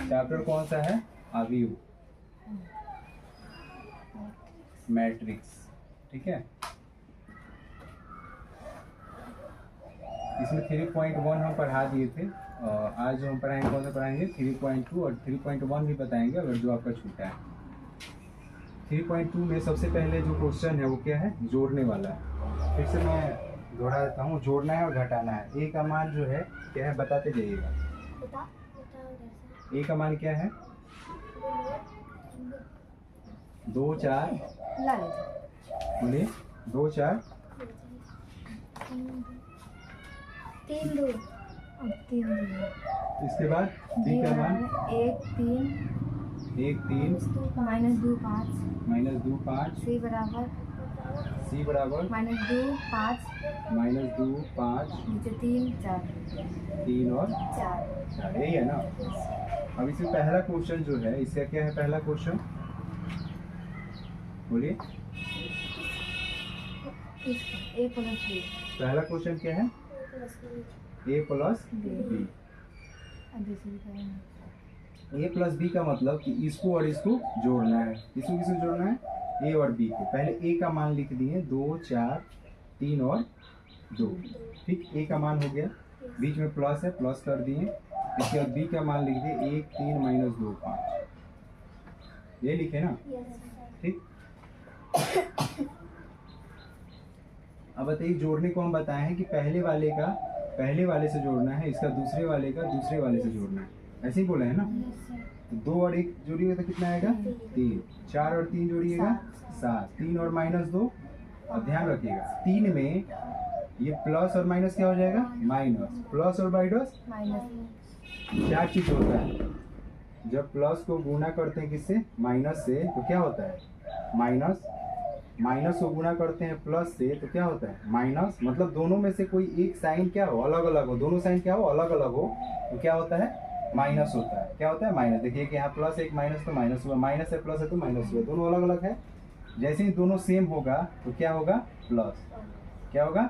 Chapter कौन सा है? अवयव, मैट्रिक्स। ठीक है, इसमें 3.1 हम पढ़ा दिए थे। आज जो हम पढ़ाएंगे कौन सा पढ़ाएंगे? 3.2 और 3.1 भी बताएंगे अगर जो आपका छूटा है। 3.2 में सबसे पहले जो क्वेश्चन है वो क्या है? जोड़ने वाला है। फिर से मैं दोहरा देता हूँ, जोड़ना है और घटाना है। ए का मान जो है क्या है बताते जाइएगा। ए का मान क्या है? 2 4 बोलिए, 2 4 3 2 इसके बाद बी का मान 1 3 1 3 -2 5 -2 5 सी बराबर -2 5 -2 5 नीचे 3 4 3 और 4 यही है ना। अब इसमें पहला क्वेश्चन जो है, इसका क्या है पहला क्वेश्चन? बोलिए, a + b पहला क्वेश्चन क्या है? a plus B. A plus B का मतलब कि इसको और इसको जोड़ना है। किसको किसको जोड़ना है? ए और बी को। पहले ए का मान लिख दिए 2 4 3 और 2। ठीक, ए का मान हो गया, बीच में प्लस है, प्लस कर दिए। इसके बाद बी का मान लिख दिए 1 3 -2 5। ये लिखे ना। ठीक, अब बताइए जोड़ने को हम बताए हैं कि पहले वाले का पहले वाले से जोड़ना है, इसका दूसरे वाले का दूसरे वाले से जोड़ना है। ऐसे ही बोला है ना। तो 2 और 1 जोड़िएगा तो कितना आएगा? 3। 4 और 3 जोड़िएगा 7। 3 और -2। और ध्यान रखिएगा 3 में ये प्लस और माइनस क्या हो जाएगा? माइनस। प्लस और माइनस क्या चीज होता है? जब प्लस को गुना करते हैं किससे? माइनस से, तो क्या होता है? माइनस। माइनस को गुना करते हैं प्लस से तो क्या होता है? माइनस। मतलब दोनों में से कोई एक साइन क्या हो? अलग अलग हो। दोनों साइन क्या हो? अलग अलग हो तो क्या होता है? माइनस होता है। क्या होता है? माइनस। देखिए कि यहाँ प्लस एक माइनस तो माइनस हुआ, माइनस है प्लस है तो माइनस हुआ, दोनों अलग अलग है। जैसे ही दोनों सेम होगा तो क्या होगा? प्लस। क्या होगा?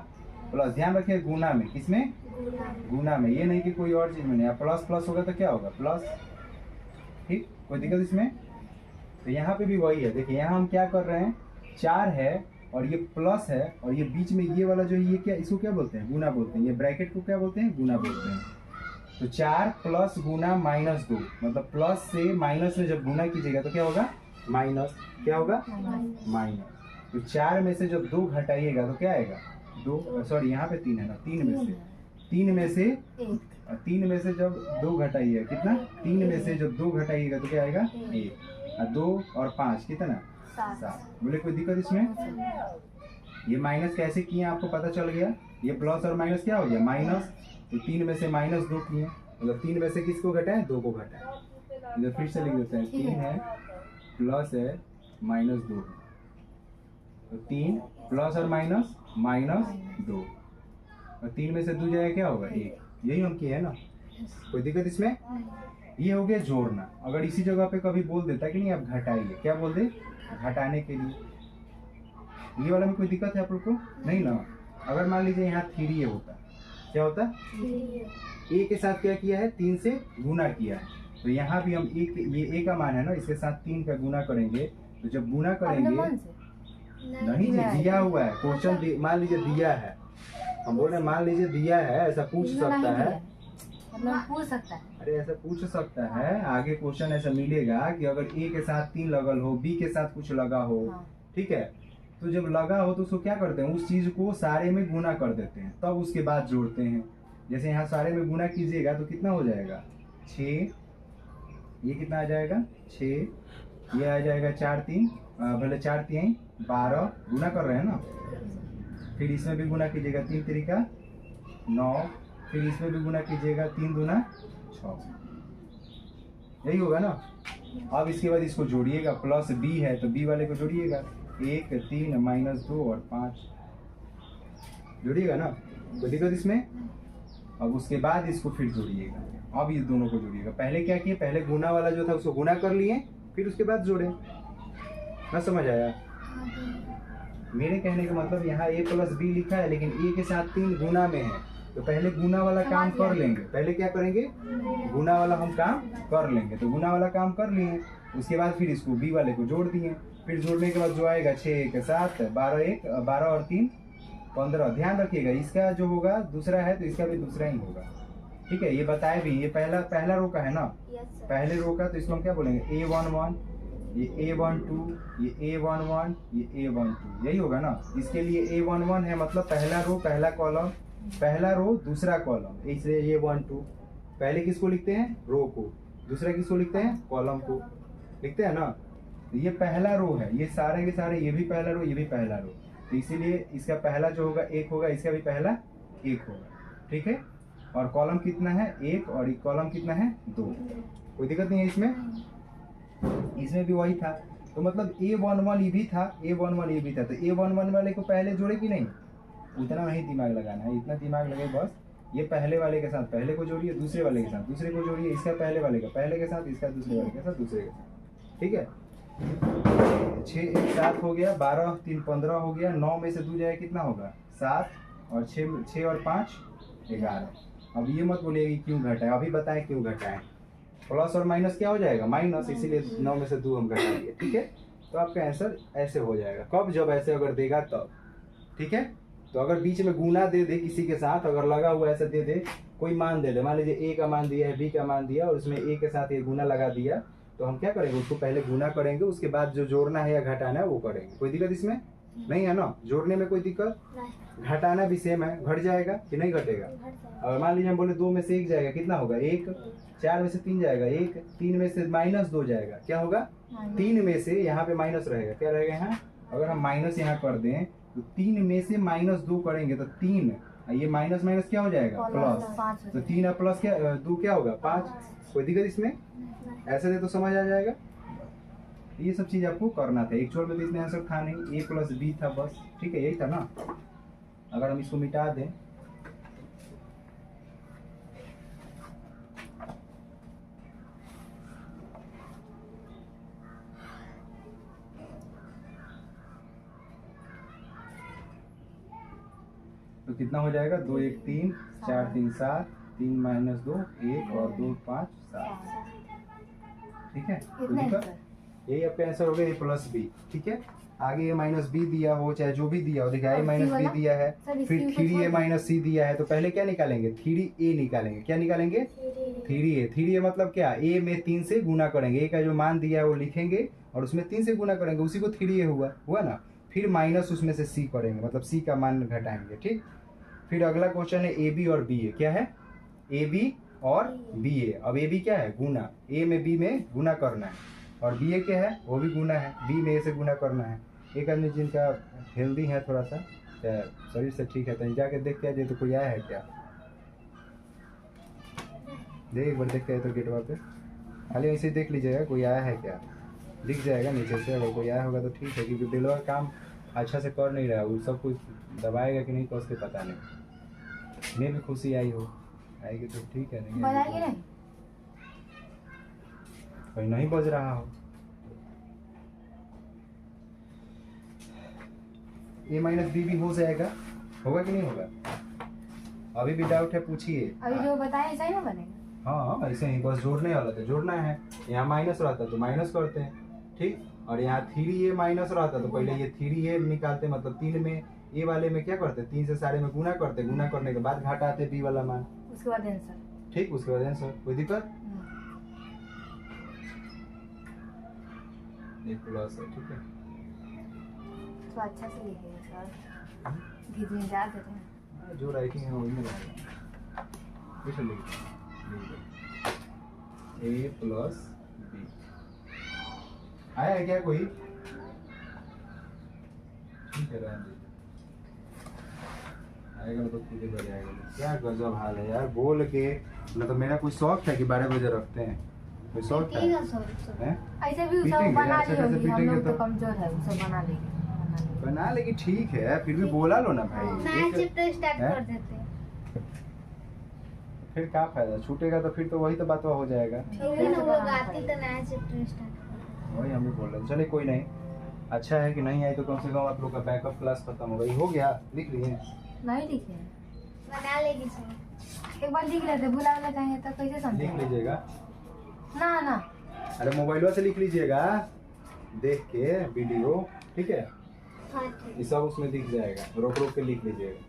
प्लस। ध्यान रखिए गुना में, किसमें? गुना में, ये नहीं कि कोई और चीज में नहीं। प्लस प्लस होगा तो क्या होगा? प्लस। ठीक, कोई दिक्कत इसमें? तो यहाँ पे भी वही है। देखिए यहाँ हम क्या कर रहे हैं, 4 है और ये प्लस है और ये बीच में ये वाला जो ये क्या, इसको क्या बोलते हैं? गुना बोलते हैं। ये ब्रैकेट को क्या बोलते हैं? गुना बोलते हैं। तो 4 प्लस गुना -2, मतलब प्लस से माइनस में जब गुना कीजिएगा तो क्या होगा? माइनस। क्या होगा? माइनस। तो 4 में से जब 2 घटाइएगा तो क्या आएगा? 2, सॉरी यहाँ पे 3 है ना। 3 में से 3 में से जब 2 घटाइएगा कितना? 3 में से जब 2 घटाइएगा तो क्या आएगा? 1। और 2 और 5 कितना? 7। बोले कोई दिक्कत इसमें? ये माइनस कैसे किए आपको पता चल गया। ये प्लस और माइनस क्या हो गया? माइनस। तो 3 में से -2 किए, मतलब 3 में से किसको घटाए? 2 को घटाए। इधर फिर से लिख देते हैं, 3 है प्लस है -2, तो 3 प्लस और माइनस -2, और 3 में से 2 जाएगा क्या होगा? 1। यही हम किए है ना। कोई दिक्कत इसमें? ये हो गया जोड़ना। अगर इसी जगह पे कभी बोल देता कि नहीं आप घटाइए, क्या बोल दे? घटाने के लिए। ये वाला में कोई दिक्कत है आप लोग को? नहीं ना। अगर मान लीजिए यहाँ 3 होता, क्या होता? ए के साथ क्या किया है? 3 से गुना किया है। तो यहाँ भी हम ये ए का मान है ना, इसके साथ 3 का गुना करेंगे। तो जब गुना करेंगे, नहीं जी दिया हुआ है क्वेश्चन, मान लीजिए दिया है, हम बोल रहे मान लीजिए दिया है, ऐसा पूछ सकता है, पूछ सकता है। अरे ऐसा पूछ सकता है। आगे क्वेश्चन ऐसा मिलेगा कि अगर ए के साथ 3 लगल हो, बी के साथ कुछ लगा हो, ठीक है, तो जब लगा हो तो उसको क्या करते हैं? उस चीज को सारे में गुना कर देते हैं, तब उसके बाद जोड़ते हैं। जैसे यहाँ सारे में गुना कीजिएगा तो कितना हो जाएगा? 6। ये कितना आ जाएगा? 6। ये आ जाएगा 4 3, भले 4 3 12, गुना कर रहे हैं ना। फिर इसमें भी गुना कीजिएगा, 3 3 9, फिर इसमें भी गुना कीजिएगा, 3 2 6। यही होगा ना। अब इसके बाद इसको जोड़िएगा, प्लस बी है तो बी वाले को जोड़िएगा, 1 3 -2 और 5 जोड़िएगा ना। कोई दिक्कत इसमें? अब उसके बाद इसको फिर जोड़िएगा। अब ये दोनों को जोड़िएगा। पहले क्या किए? पहले गुना वाला जो था उसको गुना कर लिए, फिर उसके बाद जोड़े। ना समझ आया? मेरे कहने का मतलब यहाँ a प्लस बी लिखा है, लेकिन a के साथ 3 गुना में है, तो पहले गुना वाला काम कर लेंगे। पहले क्या करेंगे, गुना वाला हम काम कर लेंगे। तो गुना वाला काम कर लिए, उसके बाद फिर इसको बी वाले को जोड़ दिए। फिर जोड़ने के बाद जो आएगा 6 1 7 12 और 3 15। ध्यान रखिएगा इसका जो होगा दूसरा है तो इसका भी दूसरा ही होगा, ठीक है। ये बताए भी, ये पहला रो का है ना, पहले रो का, तो इसको हम क्या बोलेंगे A11, ये A12, ये A11, ये A12, यही होगा ना। इसके लिए A11 है मतलब पहला रो पहला कॉलम, पहला रो दूसरा कॉलम, इसलिए A12। पहले किसको लिखते हैं, रो को, दूसरा किसको लिखते हैं, कॉलम को, लिखते हैं ना। ये पहला रो है, ये सारे के सारे, ये भी पहला रो, ये भी पहला रो, तो इसीलिए इसका पहला जो होगा 1 होगा, इसका भी पहला 1 होगा, ठीक है। और कॉलम कितना है 1 और एक कॉलम कितना है 2, कोई दिक्कत नहीं है इसमें। इसमें भी वही था, तो मतलब A11 ये भी था, A11 ये भी था, तो A11 वाले को पहले जोड़े कि नहीं, उतना नहीं दिमाग लगाना है, इतना दिमाग लगे बस। ये पहले वाले के साथ पहले को जोड़िए, दूसरे वाले के साथ दूसरे को जोड़िए, इसका पहले वाले का पहले के साथ, इसका दूसरे वाले के साथ दूसरे के साथ, ठीक है। 6 1 7 हो गया, 12 3 15 हो गया, 9 में से 2 जाए कितना होगा 7, और 6 और 5 11। अब ये मत बोलिए कि क्यों घटा है, अभी बताएं क्यों घटा है। प्लस और माइनस क्या हो जाएगा, माइनस, इसीलिए 9 में से 2 हम घटाएंगे, ठीक है। तो आपका आंसर ऐसे हो जाएगा, कब, जब ऐसे अगर देगा तब, ठीक है। तो अगर बीच में गुना दे दे किसी के साथ, अगर लगा हुआ ऐसा दे दे, कोई मान दे दे, मान लीजिए A का मान दिया है, B का मान दिया, और उसमें A के साथ ये गुना लगा दिया, तो हम क्या करेंगे, उसको पहले गुना करेंगे, उसके बाद जो जोड़ना है या घटाना है वो करेंगे। कोई दिक्कत इसमें नहीं है ना, जोड़ने में कोई दिक्कत, घटाना भी सेम है, घट जाएगा कि नहीं घटेगा। और मान लीजिए हम बोले 2 में से 1 जाएगा, कितना होगा 1, 4 में से 3 जाएगा 1, 3 में से -2 जाएगा, क्या होगा 3 में से, यहाँ पे माइनस रहेगा, क्या रहेगा यहाँ, अगर हम माइनस यहाँ कर दें तो 3 में से -2 करेंगे तो 3, ये माइनस माइनस क्या हो जाएगा प्लस, तो 3 और प्लस क्या 2 क्या होगा 5। कोई दिक्कत इसमें, ऐसे दे तो समझ आ जाएगा। ये सब चीज आपको करना था, एक छोर में तो इसमें आंसर था नहीं, A + B था बस, ठीक है, यही था ना। अगर हम इसको मिटा दें, तो कितना हो जाएगा 2 1 3 4 3 7, 3 - 2 1 और 2 5 7, ठीक है। तो यही आपका आंसर हो गया A + B, ठीक है। आगे A-B दिया हो, चाहे जो भी दिया हो, देखिए A-B दिया है, फिर 3A - C दिया है, तो पहले क्या निकालेंगे 3A निकालेंगे, क्या निकालेंगे 3A। 3A मतलब क्या, A में 3 से गुना करेंगे, A का जो मान दिया है वो लिखेंगे और उसमें 3 से गुना करेंगे, उसी को 3A हुआ ना। फिर माइनस उसमें से C करेंगे, मतलब C का मान घटाएंगे, ठीक। फिर अगला क्वेश्चन है AB और BA, क्या है AB और BA। अब AB क्या है गुना, A में B में गुना करना है, और BA क्या है वो भी गुना है, B में A से गुना करना है। एक आदमी जिनका हेल्दी है थोड़ा सा, शरीर से ठीक है, तो जाके देख के आ जाए, तो कोई आया है क्या, देख एक बार देख के आए तो गेटवा पे, खाली ऐसे देख लीजिएगा कोई आया है क्या, दिख जाएगा नीचे से, अगर कोई आया होगा तो ठीक है, क्योंकि दिलवा काम अच्छा से कर नहीं रहा है, वो सब कुछ दबाएगा कि नहीं तो उसके पता नहीं। इन्हें भी खुशी आई हो, आएगी तो ठीक है, नहीं बजाएगी नहीं, कोई नहीं बज रहा हो। A - B भी हो जाएगा, होगा कि नहीं होगा, अभी भी डाउट है पूछिए। अभी जो बताए ऐसा ही ना बनेगा। हाँ ऐसे ही, बस जोड़ने वाला था, जोड़ना है, यहाँ माइनस रहता तो माइनस करते हैं, ठीक। और यहाँ 3A माइनस रहता तो पहले ये 3A निकालते, मतलब 3 में A वाले में क्या करते, 3 से सारे में गुना करते, गुना करने के बाद घटाते B वाला मान, उसके बाद आंसर, ठीक, उसके बाद आंसर। कोई दिक्कत, एक प्लस है, ठीक है। तो अच्छा से लिखिएगा सर, धीरे जा देते हैं, जो राइटिंग है वही में रहेगा, कुछ लिख A + B। आया है क्या कोई, ठीक है, रहने दीजिए, आएगा तो खुद ही बज आएगा। क्या गजब हाल है यार, बोल के ना, तो मेरा कुछ शौक है कि 12 बजे रखते हैं, कोई शौक है, ऐसे भी पीटेंगे, सब बना ऐसे ली कैसे होगी, हम पीटेंगे लोग तो तो? कमजोर है, सब बना लेगी, बना लेगी, ठीक है, फिर भी बोला लो ना भाई, नया चैप्टर स्टार्ट कर देते हैं, फिर क्या फायदा, छूटेगा तो फिर तो वही तो बात हो जाएगा, वही ना होगा, आती तो नया चैप्टर स्टार्ट, वही हम भी बोल रहे हैं। चलिए कोई नहीं, अच्छा है कि नहीं आई तो कम से कम आप लोग का बैकअप क्लास खत्म हो गई, हो गया, लिख लिए नहीं लिखे, बना लेगी सर। एक बार लिख लेते, भुला वाला जाएंगे तो कैसे समझे? लिख लीजिएगा। ना ना अरे मोबाइल से लिख लीजिएगा, देख के वीडियो, ठीक है? हाँ ठीक। ये सब उसमें दिख जाएगा, रोक रोक के लिख लीजिएगा।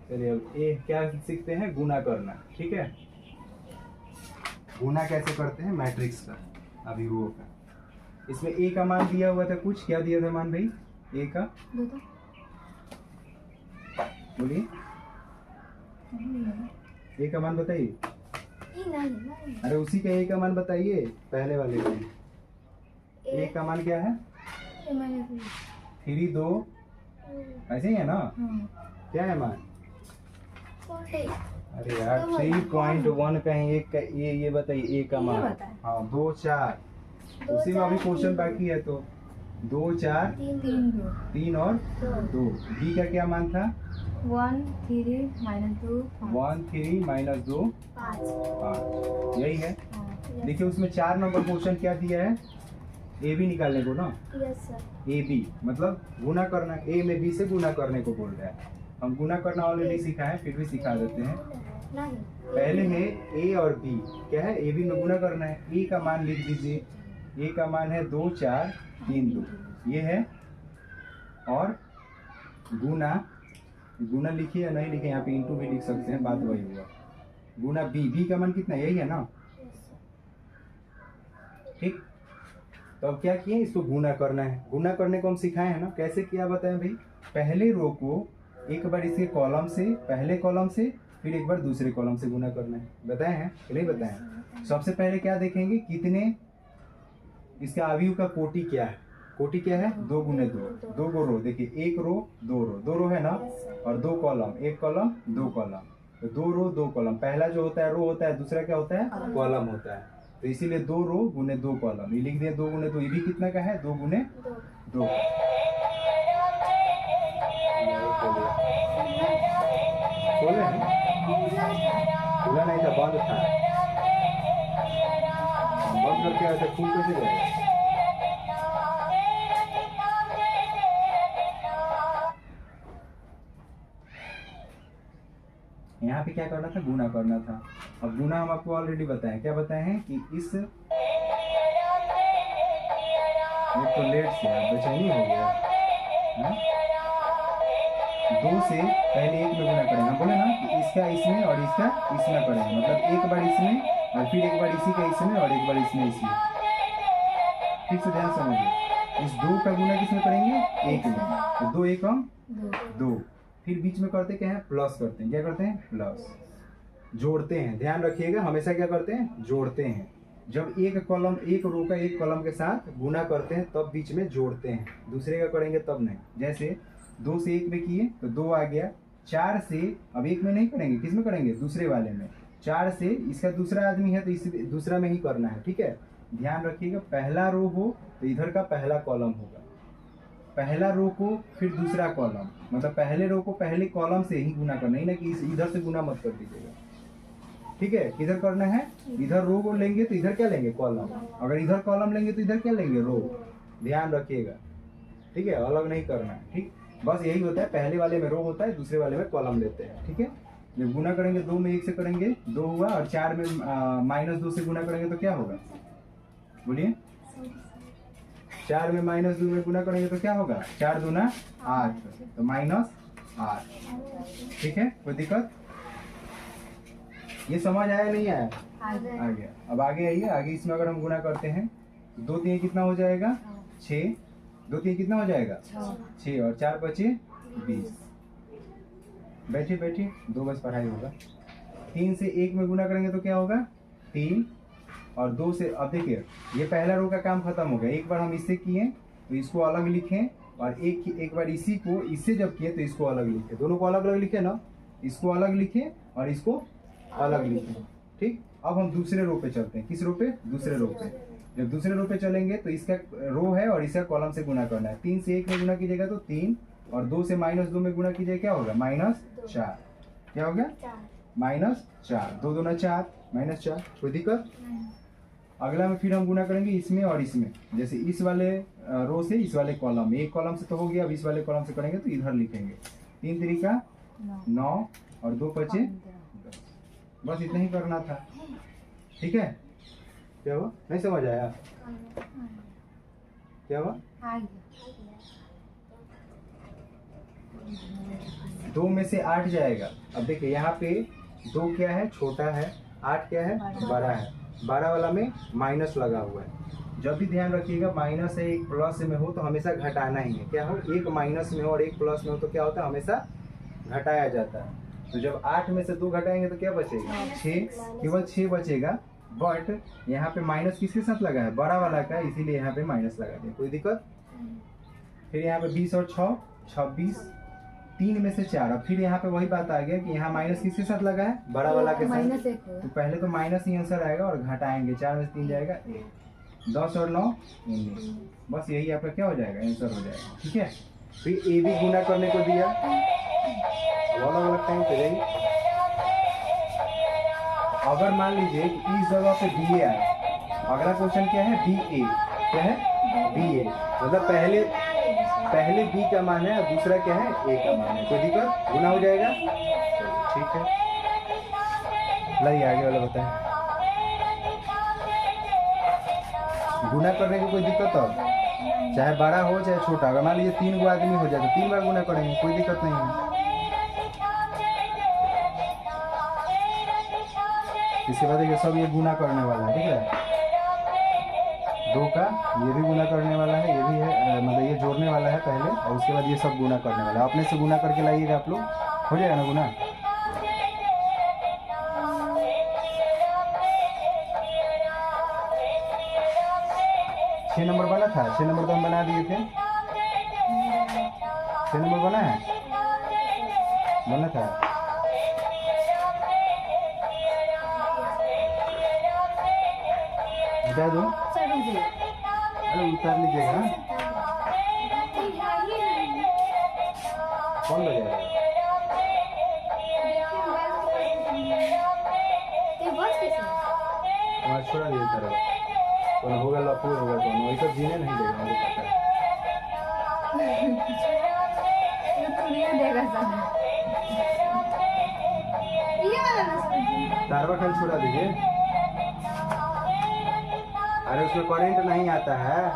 चलिए अब ये क्या सीखते हैं, गुना करना, ठीक है? गुना कैसे करते हैं मैट्रिक्स का, अभिभवों का। इसमें ए का मान दिया हुआ था, कुछ क्या दिया था मान भाई? ए का दो तो बोलिए, ए का मान बताइए। नहीं। अरे उसी का ए का मान बताइए, पहले वाले का। ए का मान क्या है? 3 2 ऐसे ही है ना? क्या है मान? अरे यार 3.1 का है, एक का ये बताइए ए का मान। हाँ 2 4, उसी में अभी क्वेश्चन बाकी है, तो 2 4 3 और 2। बी का क्या मान था? 1 3 -2 1 3 -2 5। 5, यही है। देखिए उसमें 4 नंबर क्वेश्चन क्या दिया है, ए बी निकालने को ना। Yes sir. ए बी मतलब गुना करना, ए में बी से गुना करने को बोल रहा है। हम गुना करना ऑलरेडी सीखा है, फिर भी सिखा देते हैं। नहीं पहले है ए और बी, क्या है? ए बी में गुना करना है। ए का मान लिख दीजिए, ए का मान है 2 4 3 2, ये है। और गुना, गुना लिखिए या नहीं लिखिए, यहाँ पे इंटू भी लिख सकते हैं, बात वही हुआ। गुना बी, बी का मान कितना, यही है ना? ठीक, तो अब क्या किए, इसको गुना करना है। गुना करने को हम सिखाए हैं ना, कैसे किया बताएं भाई? पहले रो को एक बार इसके कॉलम से, पहले कॉलम से, फिर एक बार दूसरे कॉलम से गुना करना है। बताए हैं कि नहीं बताए हैं? सबसे पहले क्या देखेंगे, कितने, इसका अवयव का कोटि क्या है? कोटि क्या है? 2 गुने 2, 2 गो रो। देखिए 1 रो 2 रो, 2 रो है ना, और 2 कॉलम, 1 कॉलम 2 कॉलम, तो 2 रो 2 कॉलम। पहला जो होता है रो होता है, दूसरा क्या होता है? कॉलम होता है। तो इसीलिए 2 रो गुने 2 कॉलम, ये लिख दिए 2 गुने 2। ये भी कितना का है? 2 गुने 2। बोले हैं? खुला नहीं था, बंद था। बंद करके आया था, खुल कैसे जाएगा? यहाँ पे क्या करना था? गुना करना था। अब गुना हम आपको ऑलरेडी बताएं, क्या बताए हैं कि इस, एक तो लेट से बेचैनी हो गया है? 2 से पहले 1 में गुना करेंगे। हम बोले ना कि इसका इसमें और इसका इसमें करेंगे, मतलब एक बार इसमें और फिर एक बार इसी का इसमें और एक बार इसमें इसमें। ठीक से ध्यान समझिए, इस 2 का गुना किसमें करेंगे? 1 में। तो 2 1 हम 2, फिर बीच में करते क्या है? प्लस करते हैं। क्या करते हैं? प्लस। जोड़ते हैं, ध्यान रखिएगा, हमेशा क्या करते हैं? जोड़ते हैं। जब एक कॉलम, एक रो का एक कॉलम के साथ गुना करते हैं तब बीच में जोड़ते हैं, दूसरे का करेंगे तब नहीं। जैसे 2 से 1 में किए तो 2 आ गया। 4 से, अब 1 में नहीं करेंगे, किस में करेंगे? दूसरे वाले में। 4 से, इसका दूसरा आदमी है तो इस दूसरा में ही करना है, ठीक है? ध्यान रखिएगा, पहला रो हो तो इधर का पहला कॉलम होगा, पहला रो को फिर दूसरा कॉलम, मतलब पहले रो को पहले कॉलम से ही गुना करना, ही ना कि इधर से गुना मत कर दीजिएगा, ठीक है? किधर करना है? इधर रो को लेंगे तो इधर क्या लेंगे? कॉलम। अगर इधर कॉलम लेंगे तो इधर क्या लेंगे? रो। ध्यान रखिएगा, ठीक है? अलग नहीं करना है, ठीक? बस यही होता है, पहले वाले में रो होता है, दूसरे वाले में कॉलम लेते हैं, ठीक है? जब गुना करेंगे 2 में 1 से करेंगे 2 हुआ, और 4 में -2 से गुना करेंगे तो क्या होगा? बोलिए। 4 में -2 में गुना करेंगे तो क्या होगा? 4 दूना 8, तो -8, ठीक है? कोई दिक्कत? ये समझ आया नहीं आया? आ गया। अब आगे आइए, आगे इसमें अगर हम गुना करते हैं तो 2 3 कितना हो जाएगा? 6। 2 3 कितना हो जाएगा? 6, और 4 बचे 20। बैठिए बैठिए, 2 बस पढ़ाई होगा। 3 से 1 में गुना करेंगे तो क्या होगा? 3, और 2 से, अब देखिए ये पहला रो का काम खत्म हो गया। एक बार हम इससे किए तो इसको अलग लिखें, और एक बार इसी को इससे जब किए तो इसको अलग लिखे। दोनों को अलग अलग लिखे ना, इसको अलग लिखे और इसको अलग लिखे, ठीक? अब हम दूसरे रो पे चलते हैं। किस रो पे? दूसरे रो पे। जब दूसरे रो पे चलेंगे तो इसका रो है और इसका कॉलम से गुना करना है। 3 से 1 में गुना कीजिएगा तो 3, और 2 से -2 में गुना कीजिएगा क्या होगा? -4। क्या हो गया? -4। 2 दूना 4, -4। कोई दिक्कत? अगला में फिर हम गुना करेंगे इसमें और इसमें। जैसे इस वाले रो से इस वाले कॉलम में, एक कॉलम से तो हो गया, अब इस वाले कॉलम से करेंगे तो इधर लिखेंगे। 3 3 का 9 और 2 बचे 10। बस इतना ही करना था, ठीक है। क्या हुआ, नहीं समझ आया? क्या हुआ? 2 में से 8 जाएगा। अब देखिए यहाँ पे 2 क्या है, छोटा है, 8 क्या है, बड़ा है। 12 वाला में माइनस लगा हुआ है। जब भी ध्यान रखिएगा माइनस है एक प्लस में हो तो हमेशा घटाना ही है। क्या हो, एक माइनस में हो और एक प्लस में हो तो क्या होता है, हमेशा घटाया जाता है। तो जब 8 में से 2 घटाएंगे तो क्या बचेगा, 6, केवल 6 बचेगा। बट यहाँ पे माइनस किसके साथ लगा है, बड़ा वाला का, इसीलिए यहाँ पे माइनस लगा दिया, कोई दिक्कत। फिर यहाँ पे 20 और 6 26, 3 में से 4। अब फिर यहाँ पे वही बात आ गया कि यहाँ माइनस किसके साथ लगा है, बड़ा वाला के साथ। तो पहले तो माइनस ही आंसर आएगा और घटाएंगे, 4 में से 3 जाएगा 1, 10 और 9 19। बस यही आपका क्या हो जाएगा, आंसर हो जाएगा, ठीक है। फिर ए भी गुना करने को दिया, अलग अलग टाइम पे जाइए। अगर मान लीजिए कि इस जगह पे बी ए आया, अगला क्वेश्चन क्या है, बी ए, क्या है, बी ए, मतलब पहले बी का मान है और दूसरा क्या है, ए का मान है, कोई दिक्कत, गुना हो जाएगा, ठीक है। लाइए आगे वाला बताएं। गुना करने की कोई दिक्कत हो, चाहे बड़ा हो चाहे छोटा। अगर मान लीजिए 3 गो आदमी हो जाए तो 3 बार गुना करेंगे, कोई दिक्कत नहीं है। इसके बाद ये सब ये गुना करने वाला है, ठीक है। 2 का ये भी गुना करने वाला है, ये भी है, मतलब ये जोड़ने वाला है पहले और उसके बाद ये सब गुना करने वाला है। अपने से गुना करके लाइएगा आप लोग, हो जाएगा ना गुना। छह नंबर बना था, 6 नंबर तो हम बना दिए थे, 6 नंबर बना है, बना था। बता दो, अरे उतार लीजिएगा ना, कौन बजाएगा, वहाँ छोड़ा दिए तरह कौन होगा, लपूर होगा कौन, वही सब जीने नहीं देगा, मुझे पता है। तारवा खाली छोड़ा दीजिए, अरे उसमें करंट नहीं आता है।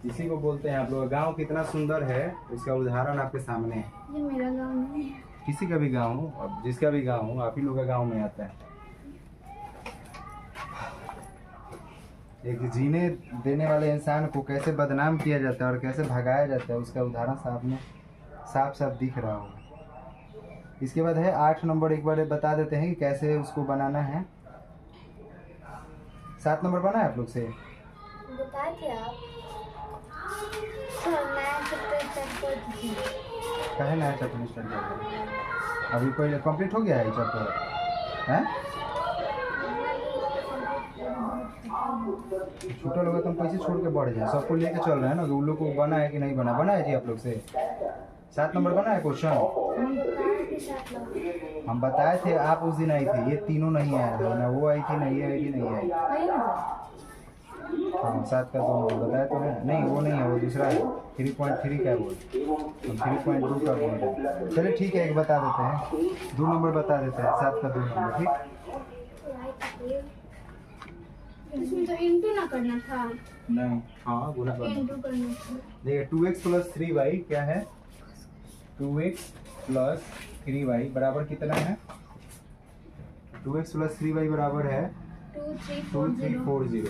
इसी को बोलते हैं आप लोग, गांव कितना सुंदर है इसका उदाहरण आपके सामने है। ये मेरा गाँव नहीं है, किसी का भी गांव हो, अब जिसका भी गांव हो, आप ही लोग का गांव में आता है। एक जीने देने वाले इंसान को कैसे बदनाम किया जाता है और कैसे भगाया जाता है, उसका उदाहरण साफ साफ दिख रहा होगा। इसके बाद है 8 नंबर, एक बार बता देते हैं कि कैसे उसको बनाना है। 7 नंबर बना है आप लोग से, बताए थे आप। कहे नया चैप्टर स्टार्ट किया, अभी कोई कंप्लीट हो गया है चैप्टर है। छोटा लोग तो हम कैसे छोड़ के बढ़ जाए, सबको लेके चल रहे हैं ना, उन लोग को बना है कि नहीं बना, बना है जी आप लोग से। 7 नंबर बना है क्वेश्चन, हम बताए थे, आप उस दिन आई थी, ये तीनों नहीं आया था ना, वो आई थी ना, ये आई थी नहीं आई। हाँ 7 का 2 नंबर बताया तो है, नहीं वो नहीं है, वो दूसरा है, 3.3 का बोल, हम 3.2 का बोल रहे हैं। चलिए ठीक है, एक बता देते हैं, 2 नंबर बता देते हैं, 7 का 2 नंबर, ठीक। इसमें तो इंटू ना करना था, नहीं, हाँ गुना करना, इंटू करना था। देखिए 2x + 3y क्या है, 2x + 3y बराबर कितना है, 2x + 3y बराबर है 2340,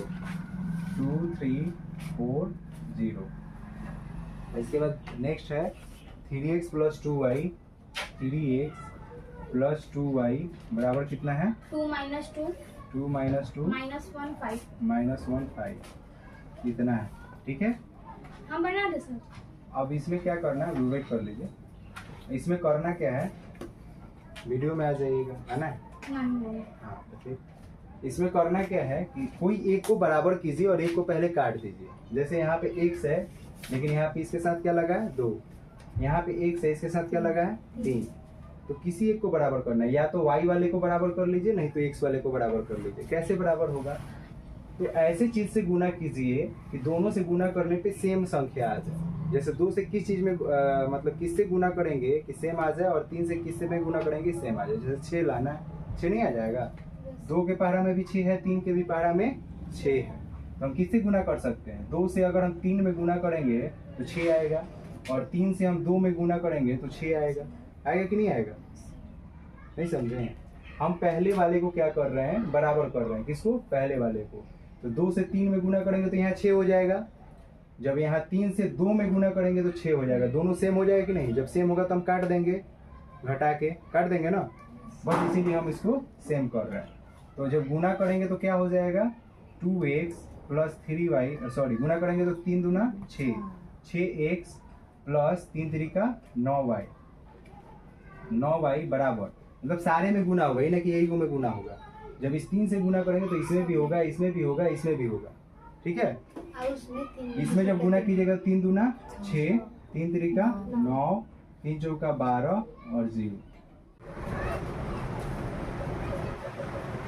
2340। इसके बाद नेक्स्ट है 3x + 2y, 3x + 2y बराबर कितना है, 2 - 2 2 - 2 -1 5 इतना है, ठीक है। हम बना दे सर। अब इसमें क्या करना है, वेट कर लीजिए, इसमें करना क्या है, वीडियो में आ जाइएगा, है ना। नहीं हाँ तो फिर इसमें करना क्या है कि कोई एक को बराबर कीजिए और एक को पहले काट दीजिए। जैसे यहाँ पे x है, लेकिन यहाँ पे इसके साथ क्या लगा है 2, यहाँ पे x है, इसके साथ क्या लगा है 3, तो किसी एक को बराबर करना है, या तो y वाले को बराबर कर लीजिए, नहीं तो x वाले को बराबर कर लीजिए। कैसे बराबर होगा, तो ऐसे चीज से गुना कीजिए कि दोनों से गुना करने पे सेम संख्या आ जाए। जैसे 2 से किस चीज में मतलब किससे गुना करेंगे कि सेम आ जाए, और 3 से किससे में गुना करेंगे सेम आ जाए। जैसे 6 लाना है, 6 नहीं आ जाएगा। 2 के पहाड़ा में भी 6 है, 3 के भी पहाड़ा में 6 है, तो हम किससे गुना कर सकते हैं? 2 से अगर हम 3 में गुना करेंगे तो 6 आएगा, और 3 से हम 2 में गुना करेंगे तो 6 आएगा। आएगा कि नहीं आएगा? नहीं समझे? हम पहले वाले को क्या कर रहे हैं? बराबर कर रहे हैं। किसको? पहले वाले को। तो 2 से 3 में गुना करेंगे तो यहाँ 6 हो जाएगा। जब यहाँ 3 से 2 में गुना करेंगे तो 6 हो जाएगा। दोनों सेम हो जाएगा कि नहीं? जब सेम होगा तो हम काट देंगे, घटा के काट देंगे ना, बस इसीलिए हम इसको सेम कर रहे हैं। तो जब गुना करेंगे तो क्या हो जाएगा? 2x प्लस 3y, सॉरी गुना करेंगे तो 3 दूना 6, 6x प्लस 3 3 9y, 9y बराबर, मतलब सारे में गुना होगा, ये ना कि यही में गुना होगा। जब इस 3 से गुना करेंगे तो इसमें भी होगा, इसमें भी होगा, इसमें भी होगा, ठीक है। इसमें जब गुना कीजिएगा 3 दूना 6, 3 3 9, 3 4 12 और 0।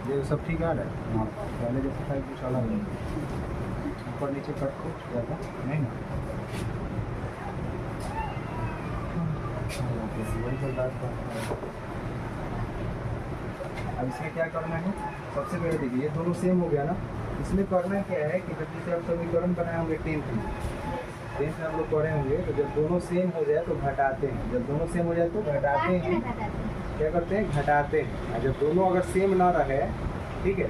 ये सब ठीक आ रहा है? हाँ, पहले जैसे था कुछ अलग है, ऊपर नीचे कट को ज़्यादा नहीं ना। अब इसमें क्या करना है? सबसे पहले देखिए, ये दोनों सेम हो गया ना। इसमें करना क्या है कि जब जैसे आप समीकरण बनाए होंगे 10 से हम लोग करे होंगे, तो जब दोनों सेम हो जाए तो घटाते हैं। जब दोनों सेम हो जाए तो घटाते हैं। क्या करते हैं? घटाते हैं। और जब दोनों अगर सेम ना रहे, ठीक है,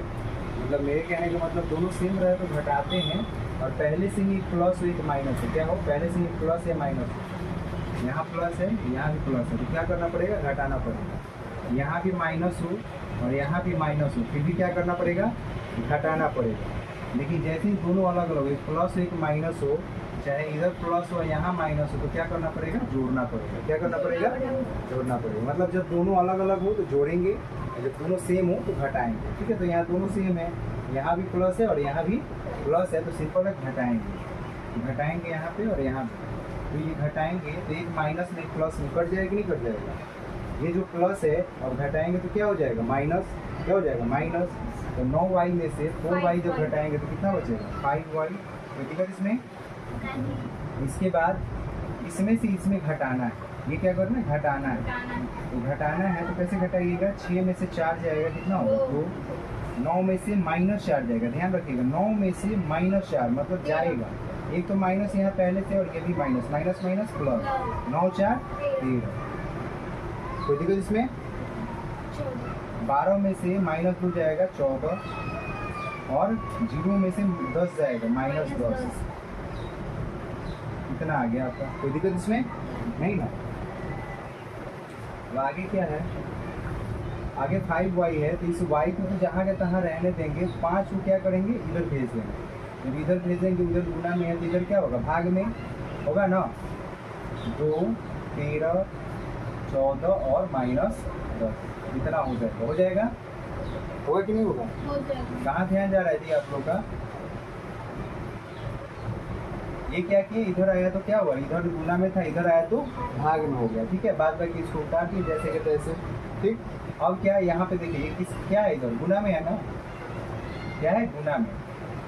मतलब मेरे कहने का मतलब दोनों सेम रहे तो घटाते हैं। और पहले से ही प्लस हो एक माइनस है, क्या हो? पहले से ही प्लस या माइनस हो। यहाँ प्लस है, यहाँ भी प्लस है, तो क्या करना पड़ेगा? घटाना पड़ेगा। यहाँ भी माइनस हो और यहाँ भी माइनस हो, फिर भी क्या करना पड़ेगा? घटाना पड़ेगा। लेकिन जैसे ही दोनों अलग अलग, एक प्लस एक माइनस हो, चाहे इधर प्लस हो यहाँ माइनस हो, तो क्या करना पड़ेगा? जोड़ना पड़ेगा। क्या करना पड़ेगा? जोड़ना पड़ेगा। मतलब जब दोनों अलग अलग हो तो जोड़ेंगे, जब दोनों सेम हो तो घटाएंगे, ठीक है। तो यहाँ दोनों सेम है, यहाँ भी प्लस है और यहाँ भी प्लस है, तो सिंपल है घटाएंगे। घटाएंगे यहाँ पे और यहाँ पे, तो ये घटाएंगे तो एक माइनस में एक प्लस में कट जाएगा कि नहीं कट जाएगा? ये जो प्लस है और घटाएंगे तो क्या हो जाएगा? माइनस। क्या हो जाएगा? माइनस। तो 9y में से 4y जब घटाएंगे तो कितना बचेगा? 5y। तो ठीक है इसमें। इसके बाद इसमें से इसमें घटाना है। ये क्या करना है? घटाना है। तो घटाना है तो कैसे घटाइएगा? 6 में से 4 जाएगा, कितना होगा? 2। 9 में से माइनस 4 जाएगा, ध्यान रखिएगा। 9 में से माइनस 4 मतलब जाएगा एक, तो माइनस यहाँ पहले से और ये भी माइनस, माइनस माइनस प्लस, 9 4 13। कोई दिक्कत इसमें? 12 में से माइनस 2 जाएगा 14, और 0 में से 10 जाएगा माइनस 10। कितना आ गया आपका? कोई दिक्कत इसमें नहीं ना। अब आगे क्या है? आगे 5y है, तो इस y को तो जहाँ के तहाँ रहने देंगे। 5 को क्या करेंगे? इधर भेज देंगे। जब इधर भेजेंगे, उधर गुना में है तो इधर क्या होगा? भाग में होगा ना। 2 13 14 और माइनस 10, इतना हो जाएगा। हो जाएगा? होगा कि नहीं होगा? कहाँ ध्यान जा रहा है जी आप लोग का? ये क्या किए? इधर आया तो क्या हुआ? इधर गुना में था, इधर आया तो भाग में हो गया, ठीक है। बाद बाकी इसको उतार दिए जैसे के तैसे, ठीक। अब क्या है यहाँ पे देखिए, किस क्या है? इधर गुना में है ना। क्या है? गुना में।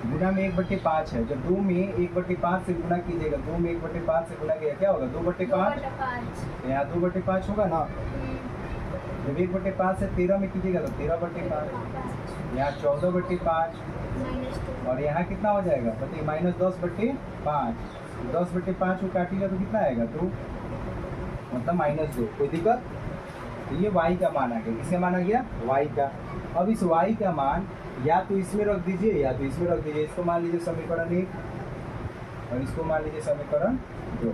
गुना में 1/5 है। जब 2 में 1/5 से गुना कीजिएगा, 2 में 1/5 से गुना किया क्या होगा? 2/5। यहाँ 2/5 होगा ना। जब 1/5 से 13 में कीजिएगा तो 13/5। यहाँ 14/5, और यहाँ कितना हो जाएगा? बताइए, माइनस 10/5। 10/5 को काटिएगा तो कितना आएगा? 2, मतलब माइनस 2। कोई दिक्कत? तो ये y का मान आ गया। किसका मान आ गया? y का। अब इस y का मान या तो इसमें रख दीजिए या तो इसमें रख दीजिए। इसको मान लीजिए समीकरण 1 और इसको मान लीजिए समीकरण 2।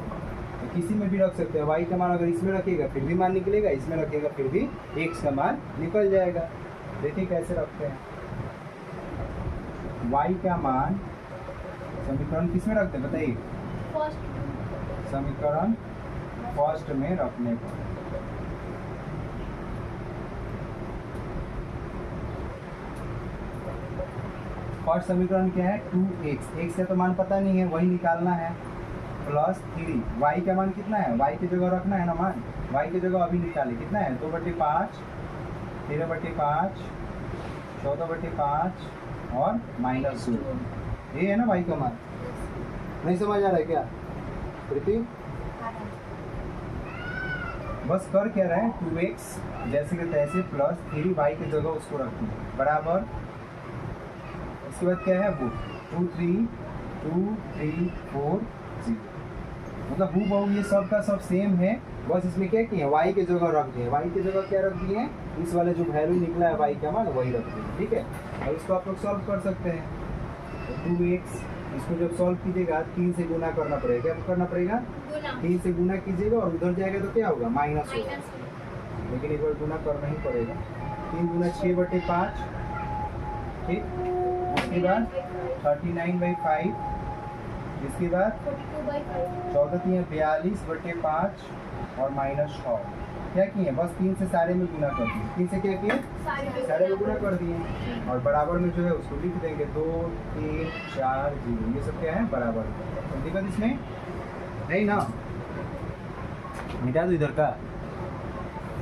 तो किसी में भी रख सकते हैं। y का मान अगर इसमें रखिएगा फिर भी मान निकलेगा, इसमें रखिएगा फिर भी x का मान निकल जाएगा। देखिए कैसे रखते हैं। y का मान समीकरण किस में रखते हैं बताइए? समीकरण फर्स्ट में रखने पर। फर्स्ट समीकरण क्या है? 2x। x का तो मान पता नहीं है, वही निकालना है। प्लस 3, y का मान कितना है? y की जगह रखना है ना मान। y की जगह अभी निकाले, कितना है? 2/5, 13/5, 14/5, और माइनस 2। ये है ना y का मान। नहीं समझ आ रहा है क्या प्रीति? बस कर क्या रहा है 2x जैसे कि तैसे प्लस 3y की जगह उसको रखना है बराबर। इसके बाद क्या है वो 2 3 4 0। मतलब हूबहू ये सब का सब सेम है, बस इसमें क्या किए y की जगह रख दिए। y की जगह क्या रख दिए? इस वाले जो वैल्यू निकला है y का मान वही रख दिए। ठीक है, और इसको आप लोग सॉल्व कर सकते हैं। तो 2x इसको जब सॉल्व कीजिएगा 3 से गुना करना पड़ेगा। क्या करना पड़ेगा? 3 से गुना कीजिएगा और उधर जाएगा तो क्या होगा? माइनस होगा। लेकिन एक बार गुना करना ही पड़ेगा। 3 गुना 6/5। ठीक, उसके बाद 39/5। इसके बाद 42/5 और माइनस 6। क्या किए? बस 3 से सारे में गुना कर दिए। 3 से क्या किए? सारे में गुना कर दिए। और बराबर में जो है उसको लिख देंगे 2 3 4 0। ये सब क्या है? बराबर। तो दिक्कत इसमें नहीं ना? मिटा दो इधर का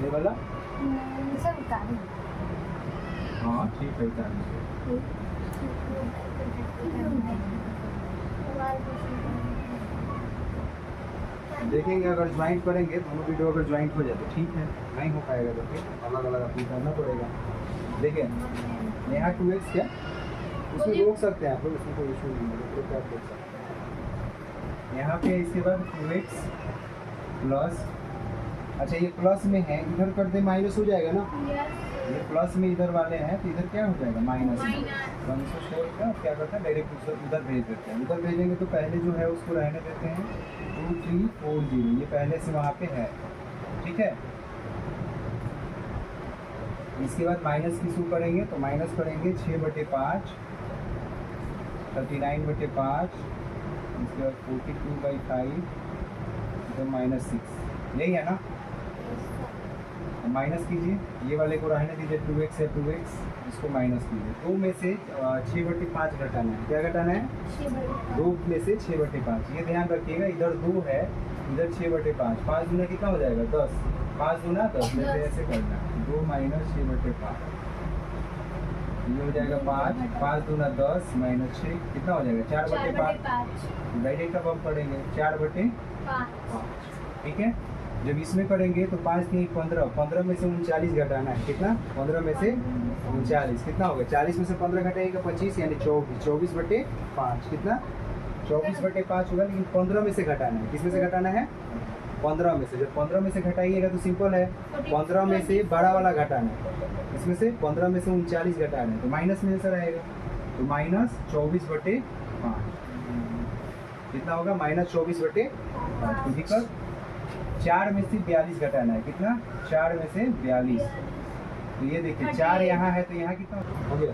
ये वाला। सब उतारी। हाँ ठीक है, उतार दीजिए। देखेंगे अगर ज्वाइंट करेंगे दोनों वीडियो अगर ज्वाइंट हो जाए तो ठीक है, नहीं हो पाएगा तो फिर अलग अलग आपको करना पड़ेगा। देखिए यहाँ 2x क्या उसमें रोक सकते हैं आप लोग, उसमें कोई इशू नहीं है। तो क्या रोक सकते हैं यहाँ पे। इसके बाद 2x प्लस, अच्छा ये प्लस में है इधर कर दे माइनस हो जाएगा ना। ये प्लस में इधर वाले हैं तो इधर क्या हो जाएगा? माइनस। तो हम इसको छोड़ कर क्या करते हैं डायरेक्ट उधर भेज देते हैं। उधर भेजेंगे तो पहले जो है उसको रहने देते हैं 2 3 4 0। ये पहले से वहाँ पे है। ठीक है, इसके बाद माइनस की शुरू करेंगे तो माइनस करेंगे 6/5 39/5। इसके बाद 42/5 तो -6। यही है ना? माइनस कीजिए, ये वाले को रहने दीजिए 2x है 2x, इसको माइनस कीजिए। 2 में से 6/5 घटाना है। क्या घटाना है? 2 में से 6/5। ये ध्यान रखिएगा, इधर 2 है इधर 6/5। 5 गुना कितना हो जाएगा? 10। 5 गुना 10 में से ऐसे करना 2 - 6/5। ये हो जाएगा 5। 5 गुना 10 - 6 कितना हो जाएगा? 4/5। डायरेक्ट अब हम पढ़ेंगे 4/5। ठीक है, जब इसमें करेंगे तो 5 3 15। 15 में से 39 घटाना है। कितना? 15 में से 39 कितना होगा? 40 में से 15 घटाएगा 25 यानी 24। 24/5 कितना? 24/5 होगा। लेकिन 15 में से घटाना है। किसमें से घटाना है? 15 में से। जब 15 में से घटाइएगा तो सिंपल है, 15 में से बड़ा वाला घटाना है। इसमें से 15 में से 39 घटाना है तो माइनस में आंसर आएगा। तो -24/5 कितना होगा? -24/5। तो दिक्कत 4 में से 42 घटाना है। कितना? 4 में से 42। तो ये देखिए 4 यहाँ है तो यहाँ कितना हो गया?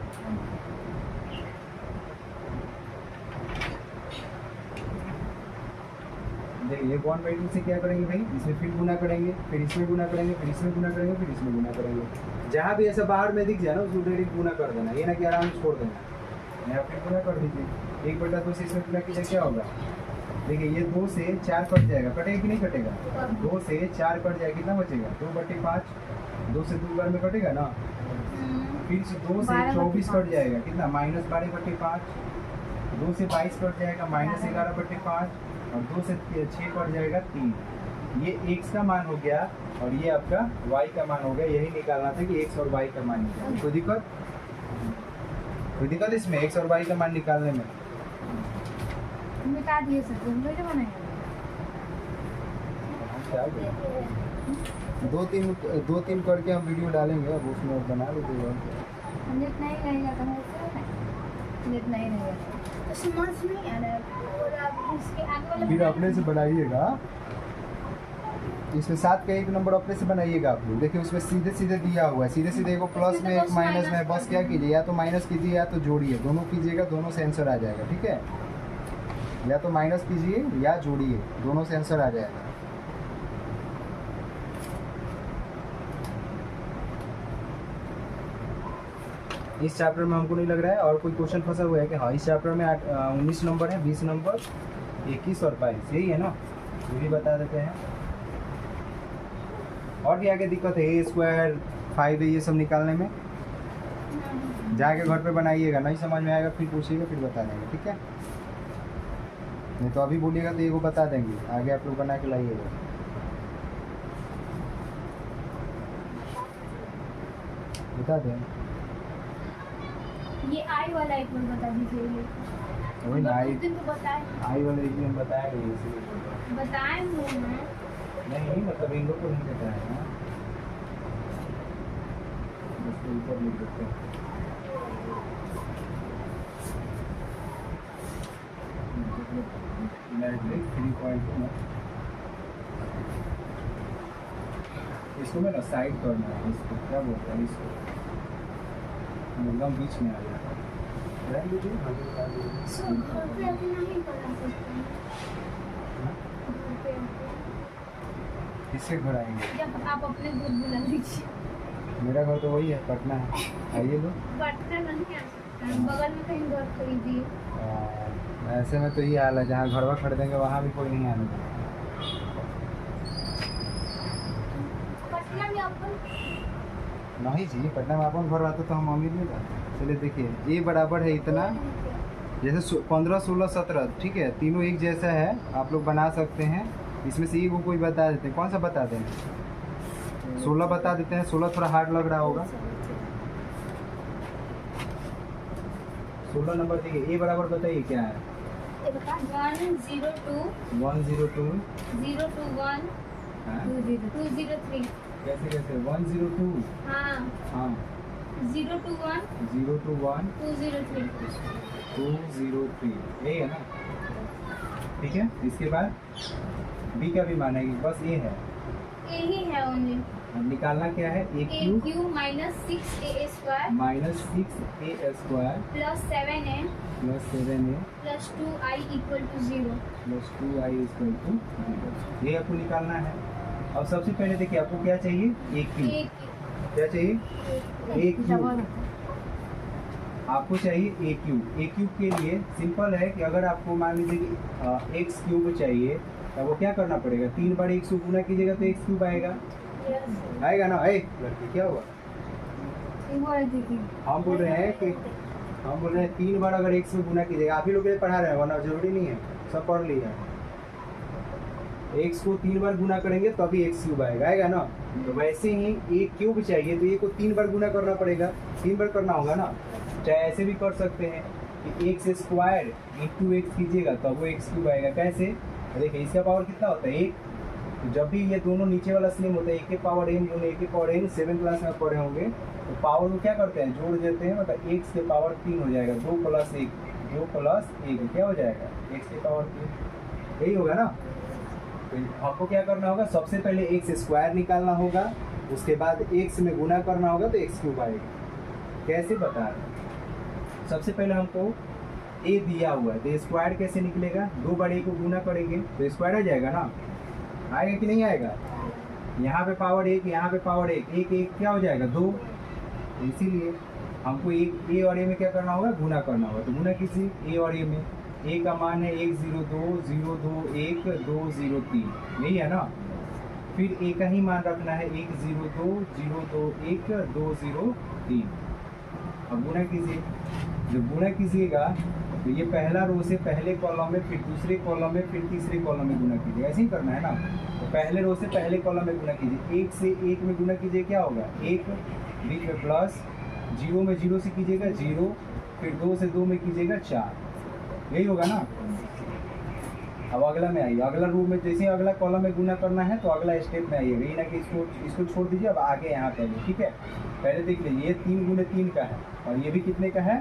देखिए 1/2 से क्या करेंगे भाई? इसमें फिर गुना करेंगे, फिर इसमें गुना करेंगे, फिर इसमें गुना करेंगे, फिर इसमें गुना करेंगे। जहाँ भी ऐसा बाहर में दिख जाए ना उसको डायरेक्ट गुना कर देना। ये ना कि आराम से छोड़ देना। यहाँ फिर गुना कर दीजिए। 1/2 से इसमें गुना कीजिए क्या होगा? देखिए ये 2 से 4 कट जाएगा। कटेगा कि नहीं कटेगा? 2 से 4 कट जाएगा, कितना बचेगा? 2/5। 2 से 2 बार में कटेगा ना। फिर से 2 से 24 कट जाएगा, कितना? -12/5। 2 से 22 कट जाएगा, -11/5। और 2 से 6 कट जाएगा 3। ये x का मान हो गया और ये आपका y का मान हो गया। यही निकालना था कि x और y का मान निकालना। कोई दिक्कत इसमें x और y का मान निकालने में? मिटा दिए सर, वीडियो बनाएंगे। 2-3 करके हम वीडियो डालेंगे। अब उसमें बना लीजिएगा। नेट नहीं रहेगा तो नेट नहीं रहेगा तो समझ नहीं आ रहा है। और आप इसके आगे वाला फिर अपने से बनाइएगा। इसमें 7 का 1 नंबर अपने से बनाइएगा आप लोग। देखिए उसमें सीधे सीधे दिया हुआ है, सीधे सीधे एक प्लस में एक माइनस में। बस क्या कीजिए, या तो माइनस कीजिए या तो जोड़िए। दोनों कीजिएगा, दोनों से आंसर आ जाएगा। ठीक है, या तो माइनस कीजिए या जोड़िए, दोनों से आंसर आ जाएगा। इस चैप्टर में हमको नहीं लग रहा है और कोई क्वेश्चन फंसा हुआ है कि हाँ इस चैप्टर में 19 नंबर है, 20 नंबर, 21 और 22 यही है ना? ये भी बता देते हैं। और भी आगे दिक्कत है a² 5a ये सब निकालने में? जाके घर पे बनाइएगा, नहीं समझ में आएगा फिर पूछिएगा, फिर बता देंगे, ठीक है? नहीं तो अभी बोलिएगा तो एगो बता देंगे, आगे आप लोग बना के लाइएगा। बता दें ये आई वाला एक बार बता दीजिए। वही ना, आई उस दिन तो बताए वाले एक दिन बताया गया, इसीलिए बोल रहा हूँ। बताए हूँ मैं। नहीं मतलब इन लोग को नहीं बताया है ना, इसको ऊपर लिख देते हैं। मैट्रिक 3.1 इसको मैं ना साइड करना है, इसको क्या बोलते हैं, इसको एकदम बीच में आ गया। रहने दीजिए, आगे बता दीजिए। सो घर पे अभी नहीं बता सकते हैं। घर पे किसके घर आएंगे? जब आप अपने घर बुला लीजिए। मेरा घर तो वही है, पटना है, आइए लोग। पटना नहीं आ सकता, बगल में कहीं घर खरीदिए। ऐसे में तो ये हाल है, जहाँ घरवा खरीदेंगे वहाँ भी कोई नहीं आने देगा। पटना में अपन नहीं जी, पटना में अपन घर आता तो हम अमीर नहीं जाते। चलिए देखिए, ये बराबर है इतना, जैसे 15, 16, 17, ठीक है, तीनों एक जैसा है, आप लोग बना सकते हैं। इसमें से एक को कोई बता देते हैं, कौन सा बता दें? 16 बता देते हैं, 16 थोड़ा हार्ड लग रहा होगा। 16 नंबर देखिए, ए बराबर बताइए क्या है? 102 102 021 हाँ? 203। कैसे कैसे 102 हाँ हाँ 021 021 203। 203 यही है ना, ठीक है। इसके बाद बी का भी मान है, बस ये है, यही है ओनली। अब निकालना क्या है? A Q AQ minus 6A square minus 6a square plus 7A plus 7a plus 2I equal to 0। Plus 2i equal to 0, ये आपको निकालना है। अब सबसे पहले देखिए, आपको क्या चाहिए? ए क्यू। क्या चाहिए? ए क्यू। आपको चाहिए ए क्यू। ए क्यूब के लिए सिंपल है कि अगर आपको मान लीजिए कि एक्स क्यूब चाहिए, तो वो क्या करना पड़ेगा? 3 बार एक्स को गुना कीजिएगा तो एक्स क्यूब आएगा, आएगा ना? लड़की क्या हुआ? हम बोल रहे हैं 3 बार अगर एक्स को गुना कीजिएगा, आप ही लोग के लिए पढ़ा रहे हैं, वरना जरूरी नहीं है, सब पढ़ लिया है। एक्स को 3 बार गुना करेंगे तभी एक्स क्यूब आएगा, आएगा ना? तो वैसे ही ए क्यूब चाहिए तो ए को 3 बार गुना करना पड़ेगा, 3 बार करना होगा ना। चाहे ऐसे भी कर सकते हैं कि एक्स स्क्वायर इंटू एक्स कीजिएगा तब वो एक्स क्यूब आएगा। कैसे? देखिए, इसका पावर कितना होता है? 1। तो जब भी ये दोनों नीचे वाला सेम होता है, 1 के पावर n गुना 1 के पावर n, 7 क्लास में पढ़े होंगे, तो पावर को क्या करते हैं? जोड़ देते हैं, मतलब x के पावर 3 हो जाएगा, 2 प्लस 1 क्या हो जाएगा? x के पावर 3, यही होगा ना। तो आपको क्या करना होगा? सबसे पहले एक्स स्क्वायर निकालना होगा, उसके बाद एक्स में गुना करना होगा तो एक्स क्यूब आएगा। कैसे बता रहे हैं? सबसे पहले हमको ए दिया हुआ है, तो स्क्वायर कैसे निकलेगा? 2 बार ए को गुना करेंगे तो स्क्वायर आ जाएगा ना, आएगा कि नहीं आएगा? यहाँ पे पावर 1, यहाँ पे पावर 1, 1 क्या हो जाएगा? 2। इसीलिए हमको एक ए और ए में क्या करना होगा? गुना करना होगा। तो गुना किसी ए और ए में, ए का मान है 102 021 203, यही है ना। फिर ए का ही मान रखना है 102 021 203। अब गुना कीजिए, जब गुना कीजिएगा तो ये पहला रो से पहले कॉलम में, फिर दूसरे कॉलम में, फिर तीसरे कॉलम में गुना कीजिए, ऐसे ही करना है ना। तो पहले रो से पहले कॉलम में गुना कीजिए, 1 से 1 में गुना कीजिए, क्या होगा? 1, बीच में प्लस, 0 में 0 से कीजिएगा 0, फिर 2 से 2 में कीजिएगा 4, यही होगा ना। अब अगला में आइए, अगला रो में जैसे अगला कॉलम में गुना करना है तो अगला स्टेप में आइएगा, ये ना कि इसको छोड़ दीजिए। अब आगे यहाँ पे आइए, ठीक है। पहले देख लीजिए, ये 3 गुने 3 का है और ये भी कितने का है?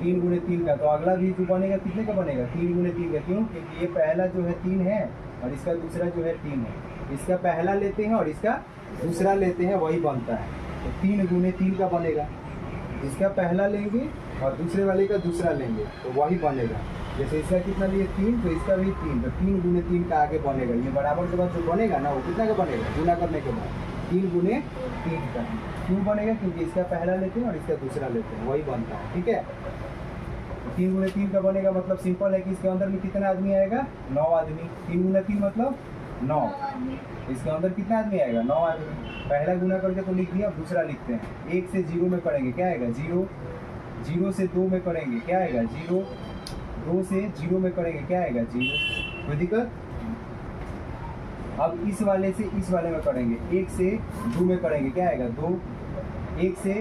3 गुने 3 का। तो अगला भी जो बनेगा कितने का बनेगा? 3 गुने 3 का। क्यों? क्योंकि ये पहला जो है 3 है और इसका दूसरा जो है 3 है। इसका पहला लेते हैं और इसका दूसरा लेते हैं, वही बनता है। तो 3 गुने 3 का बनेगा, इसका पहला लेंगे और दूसरे वाले का दूसरा लेंगे तो वही बनेगा। जैसे इसका कितना लिए 3, तो इसका भी 3, तो 3 गुने 3 का आगे बनेगा। ये बराबर के बाद जो बनेगा ना, वो कितना का बनेगा? गुना करने के बाद 3 गुने 3 का। क्यों बनेगा? क्योंकि इसका पहला लेते हैं और इसका दूसरा लेते हैं, वही बनता है, ठीक है। तो 3 गुने 3 का बनेगा, मतलब सिंपल है कि इसके अंदर में कितना आदमी आएगा? 9 आदमी। 3 गुना 3 मतलब 9। इसके अंदर कितना आदमी आएगा? 9 आदमी। पहला गुना करके तो लिख दिया, अब दूसरा लिखते हैं। 1 से 0 में करेंगे, क्या आएगा? 0। 0 से 2 में करेंगे, क्या आएगा? 0। 2 से 0 में करेंगे, क्या आएगा? 0। कोई दिक्कत? अब इस वाले से इस वाले में करेंगे, 1 से 2 में करेंगे, क्या आएगा? 2। 1 से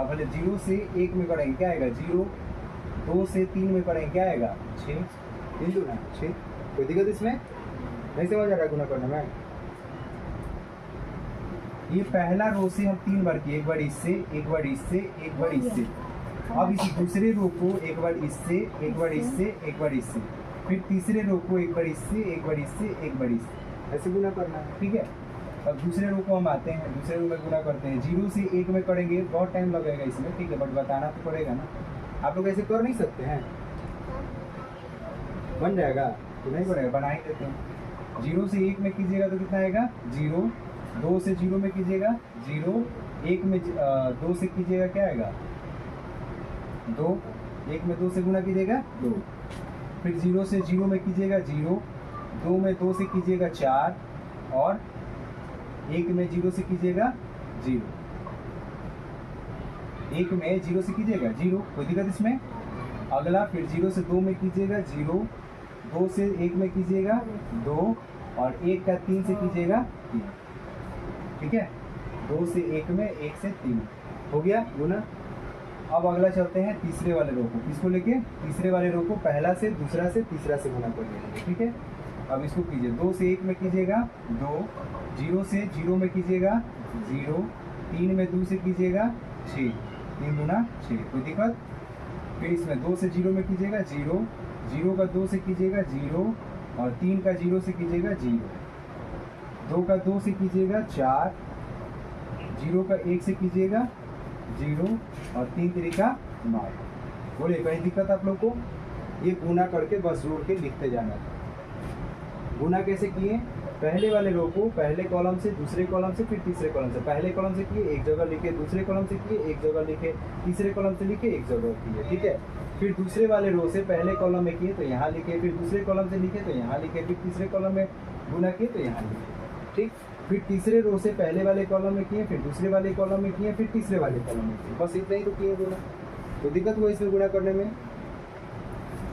भले 0 से 1 में करेंगे, क्या आएगा? 0। 2 से 3 में करेंगे, क्या आएगा? 6। 3 2 ना 6। कोई दिक्कत इसमें? नहीं समझ आ रहा गुना करने में? ये पहला रो से हम 3 बार किए, एक बार इससे, एक बार इससे, एक बार इससे। अब इस दूसरे रो को एक बार इससे, एक बार इससे, एक बार इससे, फिर तीसरे रो को एक बार इससे, एक बार इससे, एक बार इससे, ऐसे गुना करना है, ठीक है। अब दूसरे रो को हम आते हैं, दूसरे रो में गुना करते हैं। 0 से 1 में करेंगे, बहुत टाइम लगेगा इसमें, ठीक है, बट बताना तो पड़ेगा ना। आप लोग ऐसे कर नहीं सकते हैं? बन जाएगा तो नहीं बनेगा, बना ही देते हैं। 0 से 1 में कीजिएगा तो कितना आएगा? 0। 2 से 0 में कीजिएगा 0। 1 में 2 से कीजिएगा, क्या आएगा? 2। 1 में 2 से गुना कीजिएगा 2। फिर 0 से 0 में कीजिएगा 0। 2 में 2 से कीजिएगा 4, और 1 में 0 से कीजिएगा 0। 1 में 0 से कीजिएगा 0, कोई दिक्कत इसमें? अगला फिर 0 से 2 में कीजिएगा 0। 2 से 1 में कीजिएगा 2, और 1 का 3 से कीजिएगा 3, ठीक है। 2 से 1 में, 1 से 3 हो गया गुना। अब अगला चलते हैं तीसरे वाले रो को। किसको लेके? तीसरे वाले रो को पहला से दूसरा से तीसरा से गुना कर लेंगे, ठीक है। अब इसको कीजिए, 2 से 1 में कीजिएगा 2। 0 से 0 में कीजिएगा 0। 3 में 2 से कीजिएगा 6। 3 गुना 6, कोई दिक्कत? फिर इसमें 2 से 0 में कीजिएगा 0। 0 का 2 से कीजिएगा 0, और 3 का 0 से कीजिएगा 0। 2 का 2 से कीजिएगा 4। 0 का 1 से कीजिएगा 0, और 3 तरीका 9। बोलिए कहीं दिक्कत आप लोग को? ये गुना करके बस जोड़ के लिखते जाना था। गुना कैसे किए? पहले वाले रो को पहले कॉलम से दूसरे कॉलम से फिर तीसरे कॉलम से, पहले कॉलम से किए एक जगह लिखे, दूसरे कॉलम से किए एक जगह लिखे, तीसरे कॉलम से लिखे एक जगह किए, ठीक है। फिर दूसरे वाले रो से पहले कॉलम में किए तो यहाँ लिखे, फिर दूसरे कॉलम से लिखे तो यहाँ लिखे, फिर तीसरे कॉलम में गुना किए तो यहाँ लिखे, ठीक। फिर तीसरे रो से पहले वाले कॉलम में किए, फिर दूसरे वाले कॉलम में किए, फिर तीसरे वाले कॉलम में किए, बस इतना ही तो किए गुना। तो दिक्कत हुआ इसमें गुना करने में,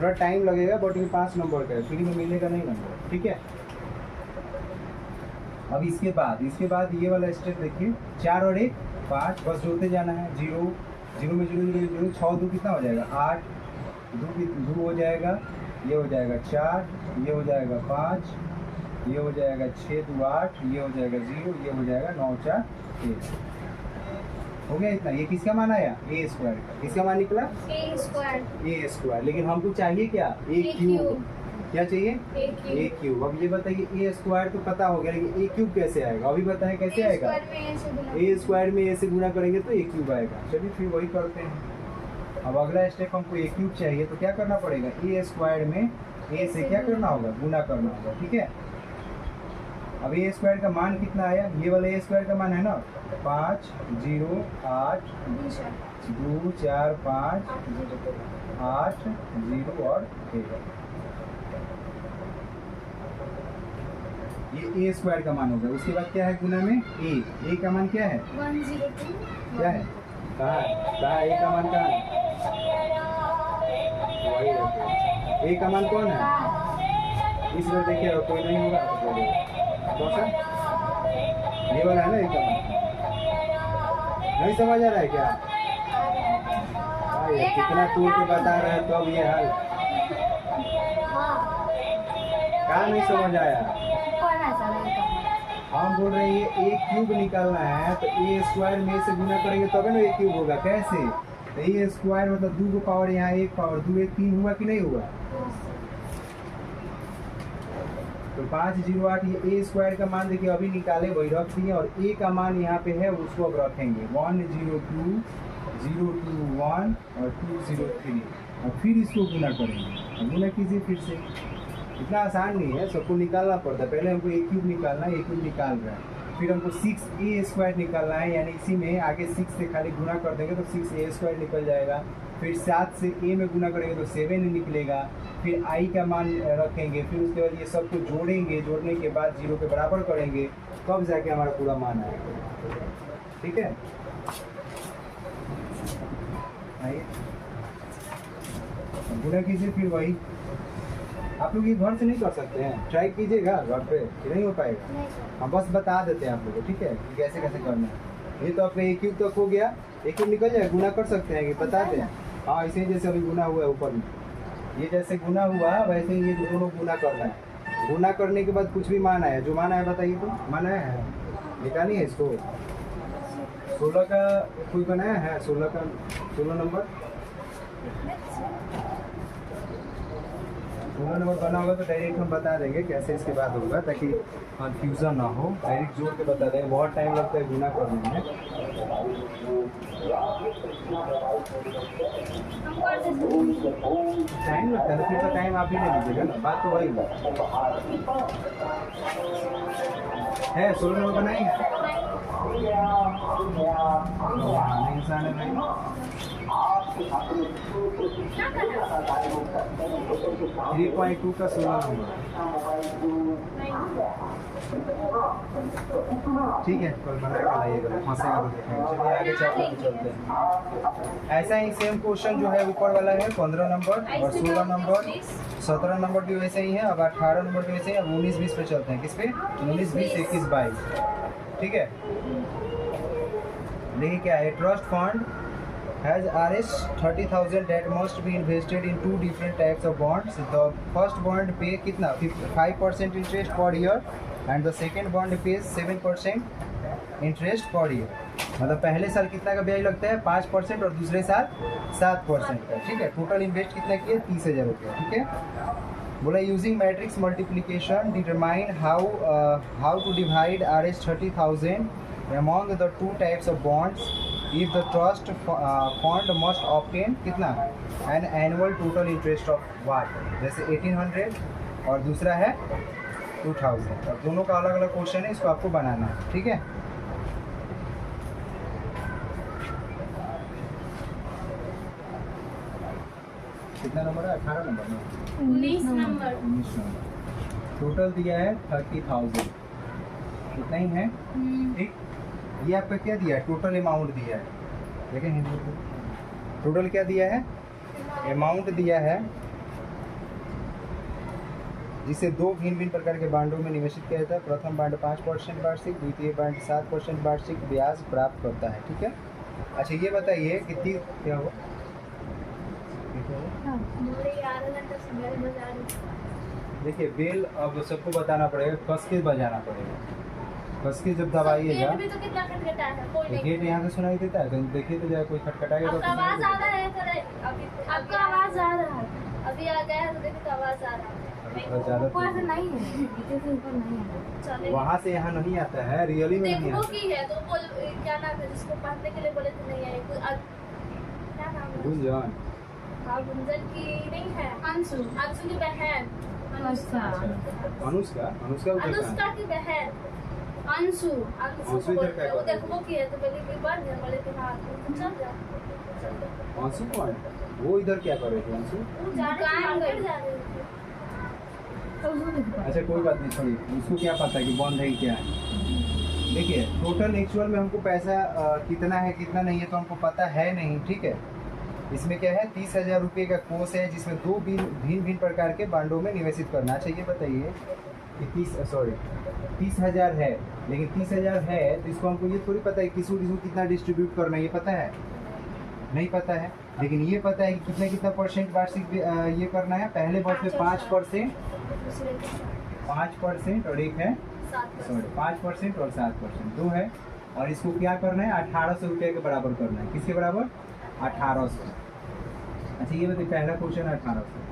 थोड़ा टाइम लगेगा, बट ये 5 नंबर का है, फ्री में मिलेगा नहीं नंबर, ठीक है। अब इसके बाद ये वाला स्टेप देखिए, 4 और 1 5, बस जोड़ते जाना है। 0 0 में 0 0 0, 6 2 कितना हो जाएगा? 8। 2 हो जाएगा, ये हो जाएगा 4, ये हो जाएगा 5, ये हो जाएगा 6 2 8, ये हो जाएगा 0, ये हो जाएगा 9 4 1। हो गया इतना। ये किसका मान आया? ए स्क्वायर का। किसका मान निकला? ए स्क्वायर। लेकिन हमको चाहिए क्या? ए क्यूब। क्या चाहिए? ए क्यूब। अब ये बताइए, ए स्क्वायर तो पता हो गया, लेकिन ए क्यूब कैसे आएगा? अभी बताएं कैसे आएगा? ए स्क्वायर में ए से गुना करेंगे तो ए क्यूब आएगा। चलिए फिर वही करते हैं। अब अगला स्टेप हमको ए क्यूब चाहिए, तो क्या करना पड़ेगा? ए स्क्वायर में ए से क्या करना होगा? गुना करना होगा, ठीक है। अब ए स्क्वायर का मान कितना आया? ये वाला ए स्क्वायर का मान है ना 5 0 8 2 4 5 8 0 और 1। ये ए स्क्वायर का मान होगा। उसके बाद क्या है गुना में? ए का मान क्या है? 102। क्या है? कहाँ है ए का मान? कहाँ है? वही रखिए। ए का मान कौन है? इस बार देखिए, कोई नहीं होगा तो बोलिए। कौन सा? ये वाला है ना ए का मान? नहीं समझ आ रहा है क्या? ये कितना तोड़ के बता रहे हैं तो अब ये हाल कहाँ नहीं समझ आया? हम बोल रहे हैं ये ए क्यूब निकालना है, तो ए स्क्वायर में से गुना करेंगे तब ना ए क्यूब होगा। कैसे? तो ए स्क्वायर मतलब 2 को पावर, यहाँ 1 पावर 2 1 3 हुआ कि नहीं हुआ? तो 5 0 8, ये ए स्क्वायर का मान देखिए अभी निकाले, वही रख दिए, और ए का मान यहाँ पे है उसको अब रखेंगे 1 0 2 0 2 1 और 2 0 3, और फिर इसको गुना करेंगे। गुना कीजिए फिर से। इतना आसान नहीं है, सबको निकालना पड़ता है। पहले हमको ए क्यूब निकालना है, ए क्यूब निकाल रहा है। फिर हमको 6a² निकालना है, यानी इसी में आगे 6 से खाली गुना कर देंगे तो 6a² निकल जाएगा। फिर 7 से a में गुना करेंगे तो 7 निकलेगा। फिर i का मान रखेंगे, फिर उसके बाद ये सब को जोड़ेंगे, जोड़ने के बाद 0 के बराबर करेंगे, तब जाके हमारा पूरा मान आएगा। ठीक है, आइए गुना कीजिए। फिर वही आप लोग ये घर से नहीं कर सकते हैं, ट्राई कीजिएगा घर पे, नहीं हो पाएगा। नहीं सर। हम बस बता देते हैं आप लोगों को, ठीक है, कि कैसे कैसे करना है। ये तो आपका एक क्यूब तक हो गया, एक क्यूब निकल जाए, गुना कर सकते हैं कि बता दें। हाँ, ऐसे ही जैसे अभी गुना हुआ है ऊपर में, ये जैसे गुना हुआ वैसे ही ये दोनों गुना करना है। गुना करने के बाद कुछ भी मान आया, जो मान आया बताइए तो, मान आया है, निकालिए इसको। 16 का कोई बनाया है, 16 का 16 नंबर बना होगा तो डायरेक्ट हम बता देंगे कैसे इसके बाद होगा, ताकि कंफ्यूजन ना हो। डायरेक्ट जोड़ के बता देंगे, बहुत टाइम लगता है गुना करने में। हम कर देते टाइम लगता है तो फिर तो टाइम आप ही ले लीजिएगा ना, बात तो वही है। 16 नंबर बनाएंगे, इंसान है क्या करना 3.2 का 16 नंबर। ठीक है, कल बना के लाइएगा, फंसेगा तो देखेंगे। चलिए आगे चलते हैं। ऐसा ही सेम क्वेश्चन जो है ऊपर वाला है 15 नंबर और 16 नंबर, 17 नंबर भी वैसे ही है। अब 18 नंबर भी वैसे ही। अब 19-20 पे चलते हैं। किस पे? 19-20, 21-22। ठीक है, देखिए क्या है। Trust fund has Rs 30,000 that must be invested in 2 different types of bonds. The first bond pay कितना 5% interest per year and the second bond pays 7% interest per year. मतलब पहले साल कितना का ब्याज लगता है 5% और दूसरे साल 7% का। ठीक है, टोटल इन्वेस्ट कितना किए 30,000 रुपये। ठीक है, बोला using matrix multiplication determine how to divide Rs 30,000 among the 2 types of bonds. If the trust fund must obtain कितना an annual total interest of what, जैसे 1800 और दूसरा है 2000। अब दोनों का अलग अलग क्वेश्चन है, इसको आपको बनाना है। ठीक है, कितना नंबर है? 18 नंबर में 19 नंबर 19 नंबर। टोटल दिया है 30,000, इतना ही है। ठीक, ये आपका क्या दिया है? टोटल अमाउंट दिया है। देखें हिंदी में टोटल क्या दिया है? अमाउंट दिया है, जिसे 2 भिन्न भिन्न प्रकार के बांडों में निवेशित किया जाता है। प्रथम बांड 5% वार्षिक, द्वितीय बांड 7% वार्षिक ब्याज प्राप्त करता है। ठीक है, अच्छा ये बताइए कितनी क्या हुआ? देखिए बेल अब सबको बताना पड़ेगा, कस के बजाना पड़ेगा। कस के जब दबाइएगा, गेट भी तो कितना खटखटा है, कोई नहीं। गेट यहाँ से सुनाई देता है, कहीं देखिए तो जाए कोई खटखटाएगा तो आपका आवाज आ रहा है सर, अभी आपका आवाज आ रहा है, अभी आ गया है तो देखिए तो आवाज आ रहा है। ज़्यादा ऊपर से नहीं है, नीचे से ऊपर नहीं है, चलेगा। वहाँ से यहाँ नहीं आता है, रियली में नहीं देखो आता। की है तो बोल क्या नाम है जिसको पढ़ने के लिए बोले थे नहीं है, क्या नाम है? गुंजन। हाँ, गुंजन की नहीं है, अंशु, अंशु की बहन। अच्छा। अनुष्का, अनुष्का उधर कहाँ अनुष्का है? की बहन अंशु, अंशु अंशु को इधर बोलते क्या हैं। वो कर रही देखो की है तो पहले भी बढ़ गया, बोले कि हाँ तुम चल जाओ। अंशु कौन है? वो इधर क्या कर रही थी अंशु? दुकान गई जा रही थी। अच्छा कोई बात नहीं, छोड़िए, उसको क्या पता है कि बंद है कि क्या है। देखिए टोटल एक्चुअल में हमको पैसा कितना है कितना नहीं है तो हमको पता है नहीं। ठीक है, इसमें क्या है 30,000 रुपये का कोर्स है, जिसमें 2 भिन्न भिन्न प्रकार के बांडों में निवेशित करना चाहिए। बताइए कि 30,000 है, लेकिन 30,000 है तो इसको हमको ये थोड़ी पता है किसको कितना डिस्ट्रीब्यूट करना है, ये पता है? नहीं पता है, लेकिन ये पता है कि कितना परसेंट वार्षिक ये करना है। पहले वर्ष में 5% 5% और एक है 5% और 7%, 2 है। और इसको क्या करना है 1800 रुपये के बराबर करना है। किसके बराबर? 1800। अच्छा ये बताइए, पहला क्वेश्चन 1800।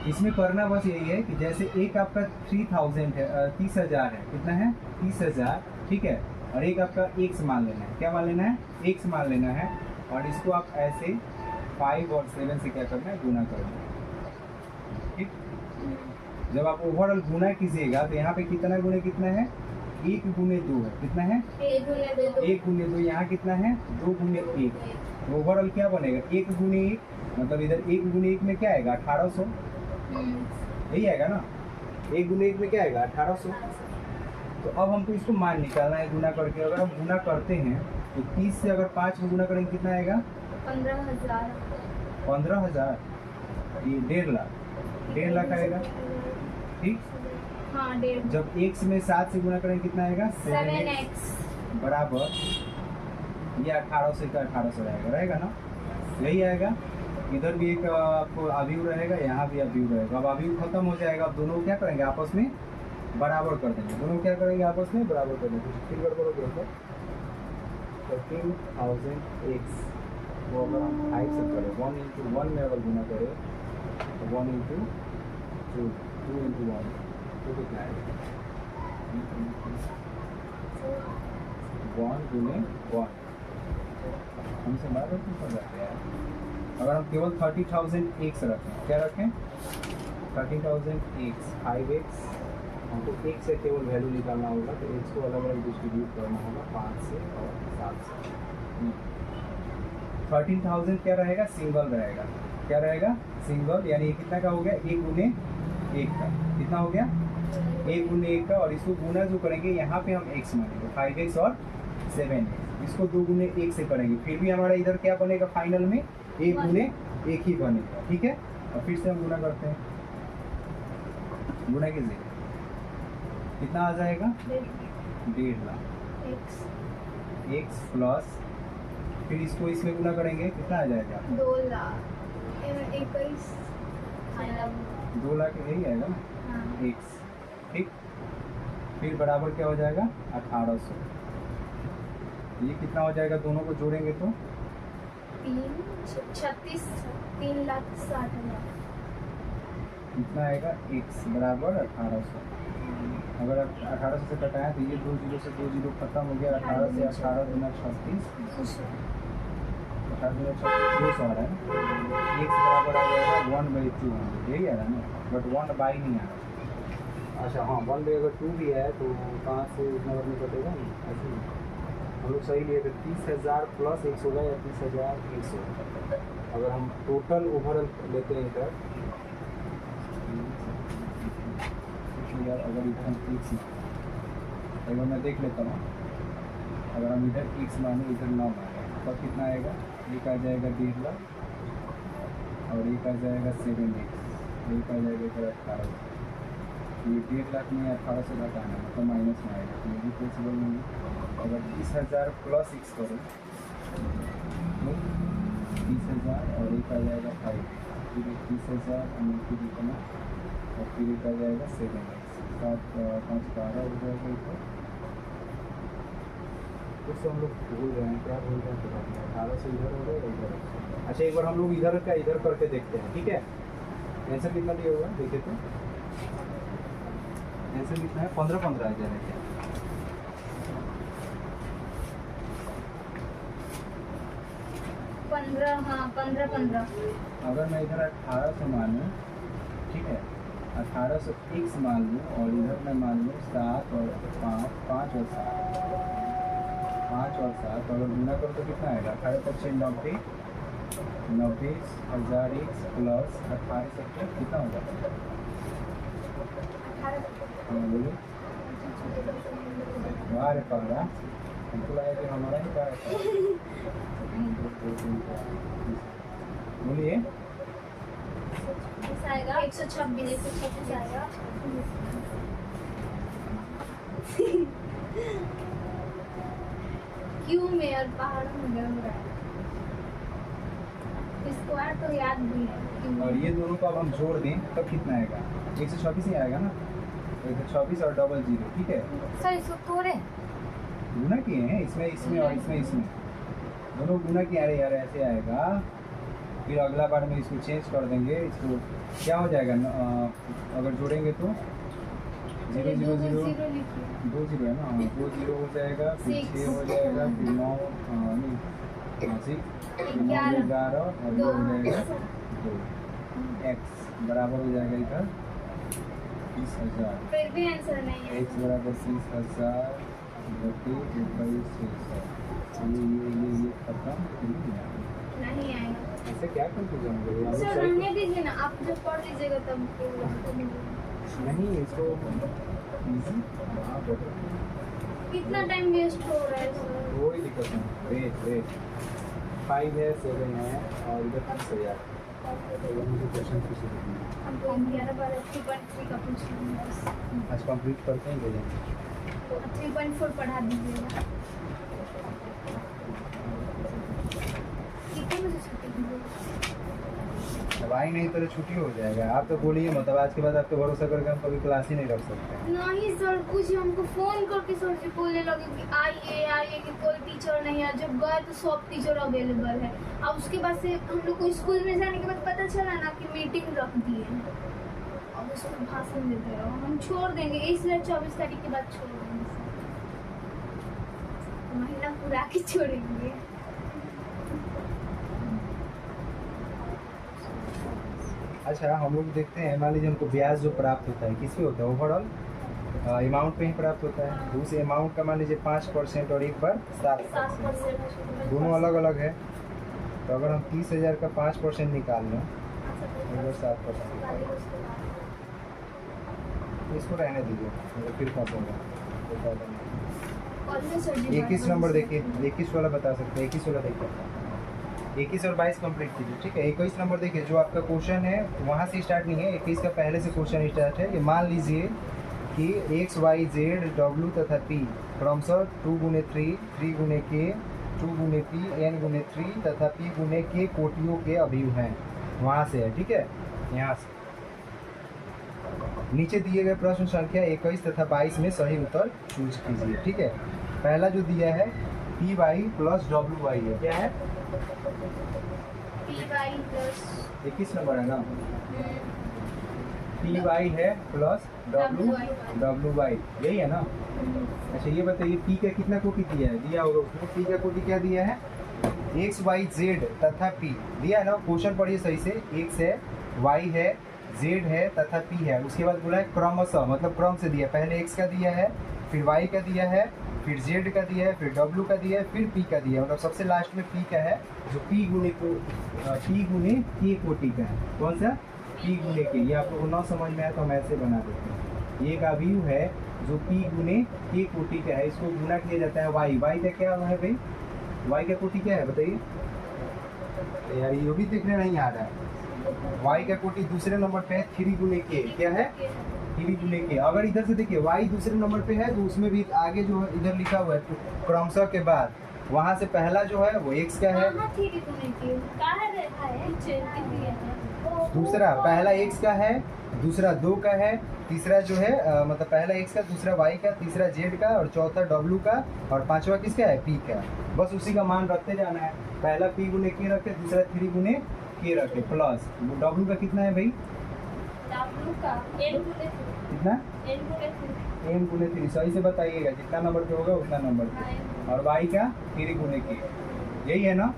इसमें करना बस यही है कि जैसे एक आपका 30,000 है, 30,000 है, कितना है 30,000। ठीक है, और एक आपका x मान लेना है। क्या मान लेना है? x मान लेना है, और इसको आप ऐसे 5 और 7 से क्या करना है गुना करना है। ठीक, जब आप ओवरऑल गुना कीजिएगा तो यहाँ पे कितना गुणे कितना है 1 गुने 2 है, कितना है 1 गुने 2 1 गुने 2, यहाँ कितना है 2 गुने 1, तो ओवरऑल क्या बनेगा 1 गुने 1, मतलब इधर 1 गुने 1 में क्या आएगा 1800, यही आएगा ना, 1 गुने 1 में क्या आएगा 1800। तो अब हमको इसको मान निकालना है गुना करके, अगर हम गुना करते हैं तो 30 से अगर 5 में गुना करेंगे कितना आएगा 15,000 15,000, ये 1.5 लाख, 1.5 लाख आएगा, ठीक। हाँ 1.5 जब x में 7 से गुना करेंगे कितना आएगा 7x बराबर ये 1800 का 1800 रहेगा ना, यही आएगा। इधर भी एक आपको अवयव रहेगा, यहाँ भी अवयव रहेगा। अब अवयव खत्म हो जाएगा, अब दोनों क्या करेंगे आपस में बराबर कर देंगे, दोनों क्या करेंगे आपस में बराबर कर देंगे। फिर गड़बड़ हो गया 13,000x वो अगर हम 5 से करें 1 into 1 में अगर गुना करें तो 1 into 2, 2 into 1 तो कितना है 1 गुने 1, हमसे बराबर क्यों कर रहे हैं। अगर हम केवल 30,000x रखें, क्या रखें 30,000x 5x, हमको एक से केवल वैल्यू निकालना होगा, तो x को अलग अलग डिस्ट्रीब्यूट करना होगा 5 से और 7 से। 13,000 क्या रहेगा सिंगल रहेगा, क्या रहेगा सिंगल, यानी ये कितना का हो गया 1 गुने 1 का, कितना हो गया 1 गुने 1 का। और इसको गुना जो करेंगे यहाँ पे हम x मानेंगे 5x और 7x, इसको 2 गुने 1 से करेंगे, फिर भी हमारा इधर क्या बनेगा फाइनल में 1 गुने 1 ही बनेगा, ठीक है। और फिर से हम गुना करते हैं, गुना कीजिए कितना आ जाएगा 1.5 लाख x प्लस, फिर इसको इसमें गुना करेंगे कितना आ जाएगा 2 लाख 21 2 लाख यही आएगा ना x, ठीक। फिर बराबर क्या हो जाएगा 1800, ये कितना हो जाएगा दोनों को जोड़ेंगे तो 3,60,000 कितना आएगा x बराबर 1800। अगर 1800 से कटाया तो ये 2 जीरो से 2 जीरो खत्म हो गया, 18 से 18 गुना 36, 18 गुना 36 200 आ रहा है, x बराबर आ जाएगा 1/200, यही आ रहा है ना, बट 1 बाई नहीं आ रहा। अच्छा हाँ 1 बाई अगर 2 भी है तो कहाँ से उस नंबर में कटेगा नहीं, ऐसे ही हम लोग सही लिए थे 30,000 प्लस 100 होगा या 30,100। अगर हम टोटल ओवरऑल लेते हैं इधर यार, अगर इधर हम x एक बार मैं देख लेता हूँ, अगर हम इधर x माने इधर 9 माने तब कितना आएगा, एक आ जाएगा 1.5 लाख और एक आ जाएगा 7x, एक आ जाएगा इधर 18, ये 1.5 लाख में 1800 घटाना मतलब माइनस में आएगा, तो ये भी पॉसिबल नहीं है। अगर 30,000 प्लस x करें तो 30,000 और एक आ जाएगा 5, फिर 30,000 और फिर इतना और फिर एक आ जाएगा 7x, 7 5 12 हो जाएगा इधर, उससे हम लोग भूल रहे हैं, क्या भूल रहे हैं पता नहीं, 18 से इधर हो जाएगा इधर। अच्छा एक बार हम लोग इधर का इधर करके देखते हैं, ठीक है। आंसर कितना दिया होगा देखिए तो, आंसर कितना है 15 आ जाएगा। 15 हाँ 15 अगर मैं इधर 1800 मानूँ, ठीक है 1800 x मान लूँ और इधर मैं मान लूँ 7 और 5 और 7, 5 और 7 अगर गुना करो तो कितना आएगा 18 5 90, 90,000 x प्लस 18 70 कितना होगा, हाँ बोलिए। वाह रे पगला, हमको लगा कि हमारा ही क्या है, बोलिए 126 आएगा। क्यों मेयर पहाड़ में गिर रहा है, स्क्वायर तो याद भी है क्यों? और ये दोनों को अब हम जोड़ दें तब कितना आएगा 126 ही आएगा ना, 126 और डबल जीरो, ठीक है। सर इसको तोड़े गुना किए हैं इसमें इसमें और इसमें दोनों गुना किए, अरे यार ऐसे आएगा। फिर अगला बार में इसको चेंज कर देंगे, इसको क्या हो जाएगा अगर जोड़ेंगे तो 0 0 0 2 जीरो है ना, हाँ 2 जीरो हो जाएगा, फिर 6 हो जाएगा, फिर 9 नहीं 11 और 2 हो जाएगा 2, x बराबर हो जाएगा इधर 30,000 फिर भी आंसर नहीं है। x बराबर 30,000 बटे 21,600। ये खत्म नहीं आएगा ऐसे क्या कंफ्यूजन हो गया? सर, रहने दीजिए ना, आप जब पढ़ लीजिएगा तब नहीं इसको इजी हाँ बेटर कितना टाइम वेस्ट हो रहा है सर। कोई दिक्कत नहीं। वेट 5 है 7 है और इधर 30,000 मुझे क्वेश्चन पूछे हमको 11 3.3 का पूछ लेंगे बस। आज कंप्लीट करते हैं भेजेंगे। 3.4 पढ़ा दीजिएगा। कितने बजे छुट्टी होगी? अब आई नहीं तो छुट्टी हो जाएगा। आप तो बोलिए मतलब आज के बाद आपको भरोसा करके हम कभी क्लास ही नहीं रख सकते। नहीं सर, कुछ हमको फोन करके सर जी बोलने लगे कि आइए कि कोई टीचर नहीं है। जब गए तो सब टीचर अवेलेबल है। और उसके बाद से हम लोग को स्कूल में जाने के बाद पता चला ना कि मीटिंग रख दी है। अब उसमें भाषण देते रहो। हम छोड़ देंगे, इसलिए 24 तारीख के बाद छोड़ देंगे सर। महीना पूरा के छोड़ेंगे। अच्छा हम लोग देखते हैं, मान लीजिए हमको ब्याज जो प्राप्त होता है किस पे होता है? ओवरऑल अमाउंट पे ही प्राप्त होता है। उस अमाउंट का मान लीजिए 5% और एक बार 7%, दोनों अलग अलग है। तो अगर हम 30,000 का 5% निकाल लें एक बार 7%, इसको रहने दीजिए फिर फंसेगा। 21 नंबर देखिए, 21 वाला बता सकते हैं। 21 वाला देखिए, 21 और 22 कंप्लीट कीजिए। ठीक है, 21 नंबर देखिए, जो आपका क्वेश्चन है वहाँ से स्टार्ट नहीं है, 21 का पहले से क्वेश्चन स्टार्ट है। कि मान लीजिए कि x y z w तथा p क्रमशः 2 गुने 3 3 गुने k 2 गुने p n गुने 3 तथा p गुने k कोटियों के अवयव हैं। वहाँ से है। ठीक है, यहाँ से नीचे दिए गए प्रश्न संख्या 21 तथा 22 में सही उत्तर चूज कीजिए। ठीक है, पहला जो दिया है P Y plus W Y है। क्या है? पी वाई प्लस 21 नंबर है ना। पी वाई है प्लस डब्ल्यू वाई, यही है ना। अच्छा ये बताइए पी का कितना कोटि दिया है? दिया होगा उसमें। पी का कोटि क्या दिया है? एक्स वाई जेड तथा पी दिया है ना। क्वेश्चन पढ़िए सही से। एक्स है, वाई है, जेड है तथा पी है। उसके बाद बोला है क्रमशः, मतलब क्रम से दिया। पहले एक्स का दिया है, फिर वाई का दिया है, फिर जेड का दिया है, फिर डब्ल्यू का दिया है, फिर पी का दिया है। मतलब सबसे लास्ट में पी का है, जो पी गुने के कोटि का है। कौन सा? पी गुने के। ये आप लोग को ना समझ में आया तो हम ऐसे बना देते हैं। ये एक अवयव है जो पी गुने के कोटि का है। इसको गुना किया जाता है वाई। वाई का क्या है भाई? वाई का कोटि क्या है बताइए यार? ये भी देखने नहीं आ रहा है। वाई का कोटि दूसरे नंबर पे है 3 गुने के। क्या है? 3 गुने के। अगर इधर से देखिए वाई दूसरे नंबर पे है तो उसमें भी आगे जो है इधर लिखा हुआ है क्रमशः के बाद वहाँ से पहला जो है वो एक्स का है, दूसरा पहला एक्स का है, दूसरा 2 का है, तीसरा जो है मतलब पहला एक्स का, दूसरा वाई का, तीसरा जेड का और चौथा डब्ल्यू का और पांचवा किसका है? पी का। बस उसी का मान रखते जाना है। पहला पी गुने के रखे, दूसरा 3 गुने के रखे प्लस डब्ल्यू का कितना है भाई? कितना? n गुने 3। सही से बताइएगा, जितना नंबर पे होगा उतना नंबर पे। और y का 3 गुने के, यही है ना।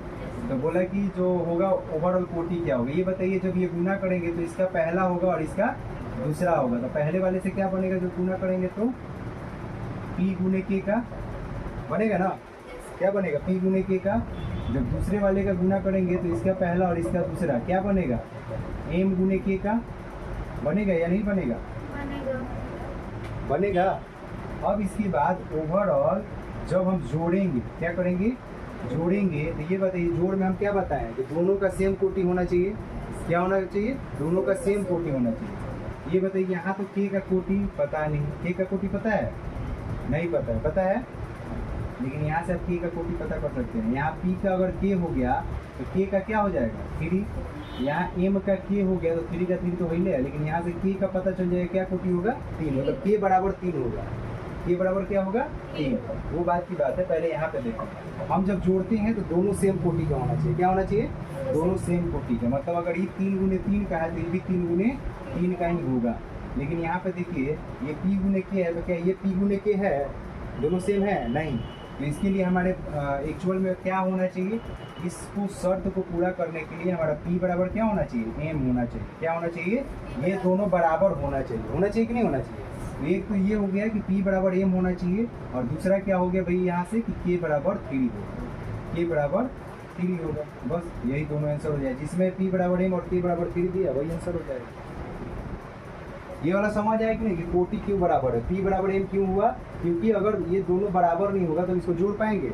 तो बोला कि जो होगा ओवरऑल कोटि क्या होगा ये बताइए। जब ये गुना करेंगे तो इसका पहला होगा और इसका दूसरा होगा। तो पहले वाले से क्या बनेगा? जो गुना करेंगे तो p गुने k का बनेगा ना। क्या बनेगा? p गुने k का। जब दूसरे वाले का गुना करेंगे तो इसका पहला और इसका दूसरा क्या बनेगा? m गुने k का बनेगा या नहीं बनेगा? बनेगा। अब इसके बाद ओवरऑल जब हम जोड़ेंगे क्या करेंगे? जोड़ेंगे। तो ये बताइए जोड़ में हम क्या बताएं कि दोनों का सेम कोटि होना चाहिए। क्या होना चाहिए? दोनों का सेम कोटि होना चाहिए। ये बताइए यहाँ तो के का कोटि पता नहीं। के का कोटि पता है? नहीं पता है। पता है लेकिन यहाँ से आप के का कोटि पता कर सकते हैं। यहाँ पी का अगर के हो गया तो के का क्या हो जाएगा? 3। यहाँ एम का के हो गया तो 3 का 3 तो वही है। लेकिन यहाँ से के का पता चल जाएगा क्या कोटि होगा? 3। मतलब के बराबर 3 होगा। के बराबर क्या होगा? 3। वो बात की बात है। पहले यहाँ पे देखो, हम जब जोड़ते हैं तो दोनों सेम कोटि का होना चाहिए। क्या होना चाहिए? दोनों सेम कोटि का। मतलब अगर ये 3 गुने 3 का है तो ये भी 3 गुने 3 का ही होगा। लेकिन यहाँ पे देखिए ये पी गुने के है तो क्या ये पी गुने के है? दोनों सेम है? नहीं। तो इसके लिए हमारे एक्चुअल में क्या होना चाहिए, इसको शर्त को पूरा करने के लिए हमारा P बराबर क्या होना चाहिए, M होना चाहिए। क्या होना चाहिए, ये दोनों बराबर होना चाहिए। होना चाहिए कि नहीं होना चाहिए। तो एक तो ये हो गया कि P बराबर M होना चाहिए, और दूसरा क्या हो गया भाई यहाँ से कि K बराबर 3 होगा। K बराबर 3 होगा। बस यही दोनों आंसर हो जाए। जिसमें P बराबर M और K बराबर 3 दिया वही आंसर हो जाएगा। ये वाला समझ आया कि नहीं कि कोटि क्यों बराबर है, P बराबर M क्यों हुआ, क्योंकि अगर ये दोनों बराबर नहीं होगा तो इसको जोड़ पाएंगे,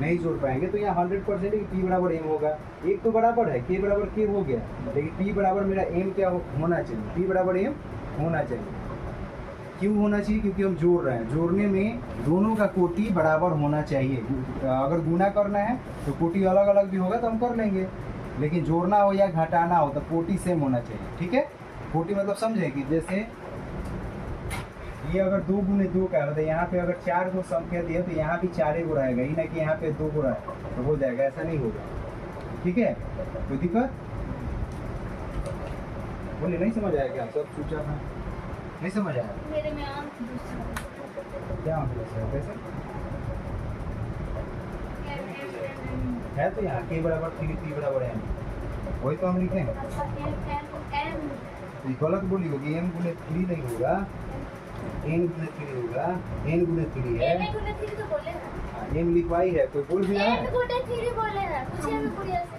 नहीं जोड़ पाएंगे। तो यहाँ 100% है कि P बराबर M होगा। एक तो बराबर है, K बराबर K हो गया, लेकिन P बराबर मेरा M क्या होना चाहिए, P बराबर M होना चाहिए। क्यों होना चाहिए, क्योंकि हम जोड़ रहे हैं। जोड़ने में दोनों का कोटि बराबर होना चाहिए। अगर गुना करना है तो कोटि अलग अलग भी होगा तो हम कर लेंगे, लेकिन जोड़ना हो या घटाना हो तो कोटि सेम होना चाहिए। ठीक है, कोटि मतलब समझे कि जैसे ये अगर 2 गुने 2 का है तो यहाँ पे अगर 4 को संख्या दिया तो यहाँ भी 4 गो रहेगा, ही ना कि यहाँ पे 2 गो रहेगा तो हो जाएगा, ऐसा नहीं होगा। ठीक है, कोई दिक्कत बोले, नहीं समझ आया क्या, सब सोचा था नहीं समझ आया। मेरे में अंक दूसरा क्या अंक है कैसे है, तो यहाँ K बराबर 3 P बराबर M, वही तो हम लिखे हैं। गलत बोली होगी, M गुने 3 नहीं होगा, N गुने 3 होगा, N गुने 3 है। M लिखवाई है, कोई बोल भी रहा है।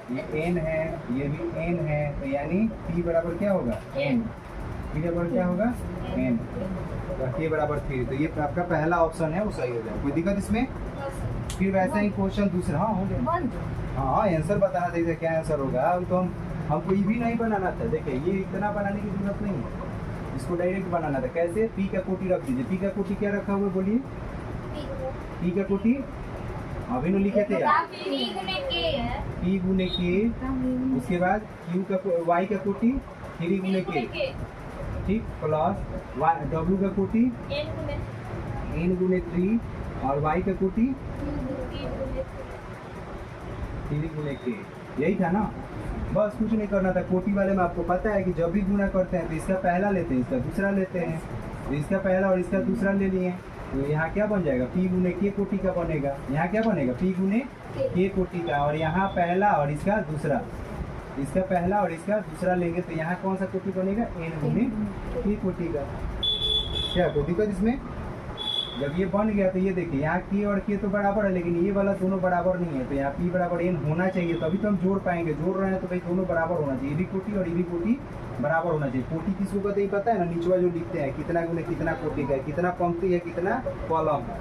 ये N है, ये भी N है, तो यानी P बराबर क्या होगा, N। P बराबर क्या होगा, N। K बराबर 3, तो ये आपका पहला ऑप्शन है वो सही हो जाए। कोई दिक्कत इसमें। फिर वैसा ही क्वेश्चन दूसरा, हाँ हो गया, हाँ आंसर बताना चाहिए क्या आंसर होगा। अब तो हमको ये भी नहीं बनाना था, देखिए ये इतना बनाने की जरूरत नहीं है, इसको डायरेक्ट बनाना था। कैसे, P का कोटि रख दीजिए। P का कोटि क्या रखा हुआ है बोलिए, P का कोटि अभी न लिखे थे, P गुने K, उसके बाद Q का Y का कोटि 3 गुने K, ठीक, प्लस W का कोटि N गुने 3 और Y का कोटि 3 गुने K। यही था ना, बस कुछ नहीं करना था। कोटि वाले में आपको पता है कि जब भी गुना करते हैं तो इसका पहला लेते हैं, इसका दूसरा लेते हैं, तो इसका पहला और इसका दूसरा ले लिए, तो यहाँ क्या बन जाएगा, P गुने K कोटि का बनेगा। यहाँ क्या बनेगा, P गुने K कोटि का, और यहाँ पहला और इसका दूसरा, इसका पहला और इसका दूसरा लेंगे तो यहाँ कौन सा कोटि बनेगा, N गुने K कोटि का। क्या कोई दिक्कत इसमें। जब ये बन गया तो ये देखिए यहाँ K और K तो बराबर है, लेकिन ये वाला दोनों बराबर नहीं है, तो यहाँ P बराबर N होना चाहिए, तभी तो हम जोड़ पाएंगे। जोड़ रहे हैं तो भाई दोनों बराबर होना चाहिए, ये भी कोटि और ये भी कोटि बराबर होना चाहिए। कोटि किसको कहते हैं पता है ना, निचवा जो लिखते हैं, कितना गुने कितना कोटि का है, कितना पंक्ति है कितना कॉलम है।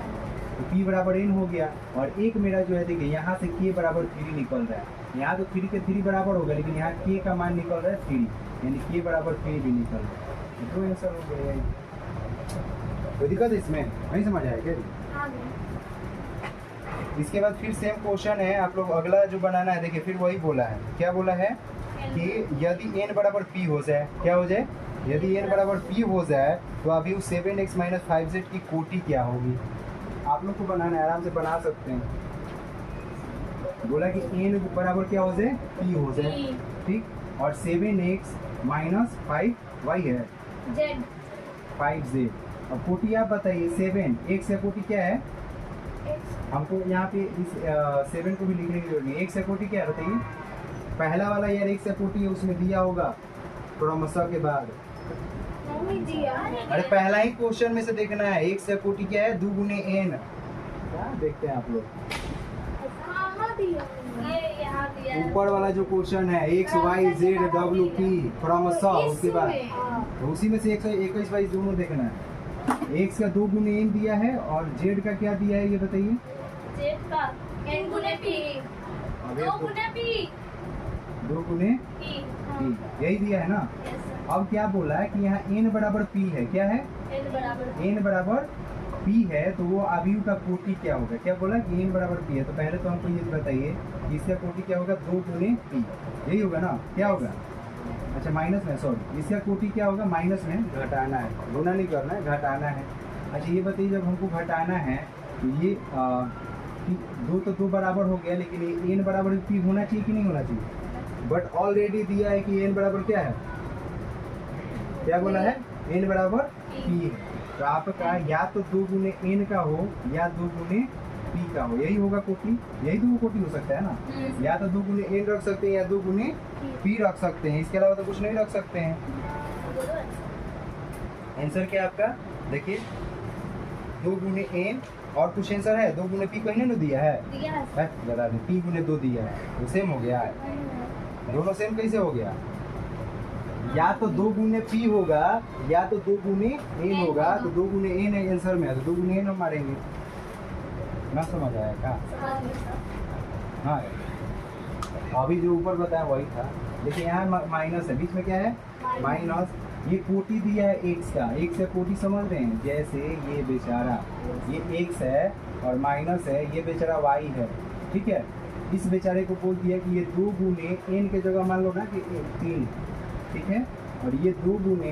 तो P बराबर N हो गया, और एक मेरा जो है देखिए यहाँ से K बराबर 3 निकल रहा है। यहाँ तो 3 के 3 बराबर हो गया, लेकिन यहाँ K का मान निकल रहा है 3, यानी K बराबर 3 भी निकल रहा है। तो आंसर हो गया। कोई दिक्कत इसमें, नहीं समझ आया क्या। इसके बाद फिर सेम क्वेश्चन है, आप लोग अगला जो बनाना है देखिए, फिर वही बोला है। क्या बोला है कि यदि n बराबर p हो जाए, क्या हो जाए, यदि n बराबर p हो जाए तो अभी उस 7x - 5z की कोटि क्या होगी। आप लोग को बनाना है, आराम से बना सकते हैं। बोला कि n बराबर क्या हो जाए, p हो जाए, ठीक, और 7x - 5y है, 5z। अब कोटि आप बताइए, 7 x या कोटि क्या है, हमको यहाँ पे इस 7 को भी लिखने की जरूरत नहीं। x या कोटि क्या है बताइए, पहला वाला यार x या कोटि है, उसमें दिया होगा क्रमशः के बाद। अरे पहला ही क्वेश्चन में से देखना है, x या कोटि क्या है, 2 गुने n। क्या देखते हैं आप लोग, ऊपर वाला जो क्वेश्चन है x y z w p क्रमशः, उसके बाद तो उसी में से 21 22 दोनों देखना है। x का 2 गुने n दिया है और z का क्या दिया है ये बताइए, z का n गुने p, 2 गुने p, 2 गुने p, यही दिया है ना। अब क्या बोला है कि यहाँ n बराबर p है, क्या है, n बराबर p है, तो वो अवयव का कोटि क्या होगा। क्या बोला कि n बराबर p है, तो पहले तो हमको ये बताइए कि इसका कोटि क्या होगा, 2 गुने p, यही होगा ना। क्या होगा, अच्छा माइनस में, सॉरी, इसका कोटि क्या होगा, माइनस में घटाना है, गुना नहीं करना है, घटाना है। अच्छा ये बताइए, जब हमको घटाना है तो ये 2 तो 2 बराबर हो गया, लेकिन ये n बराबर p होना चाहिए कि नहीं होना चाहिए। बट ऑलरेडी दिया है कि n बराबर क्या है, क्या बोला है, n बराबर p है। तो आपका या तो 2 गुने n का हो या 2 गुने p पी का हो, यही होगा कोटि, यही तो वो कोटि हो सकता है ना। या तो 2 गुने n रख सकते हैं या 2 गुने p रख सकते हैं, इसके अलावा तो कुछ नहीं रख सकते हैं। आंसर क्या है आपका? देखिए 2 गुने n और कुछ आंसर है, 2 गुने p कहीं ना दिया है, बता दें p गुने 2 दिया है, तो सेम हो गया है। दोनों सेम कैसे हो गया? या तो 2 गुने p होगा या तो 2 गुने n होगा, तो 2 गुने n है आंसर में, तो 2 गुने n हम मारेंगे ना। समझ आया क्या? हाँ, अभी जो ऊपर बताया वही था। देखिए यहाँ माइनस है, बीच में क्या है? माइनस। ये कोटि दिया है x का, x है कोटि, समझ रहे हैं? जैसे ये बेचारा, ये x है और माइनस है, ये बेचारा y है, ठीक है। इस बेचारे को बोल दिया कि ये 2 गुने n के जगह मान लो ना कि 3, ठीक है। और ये 2 गुने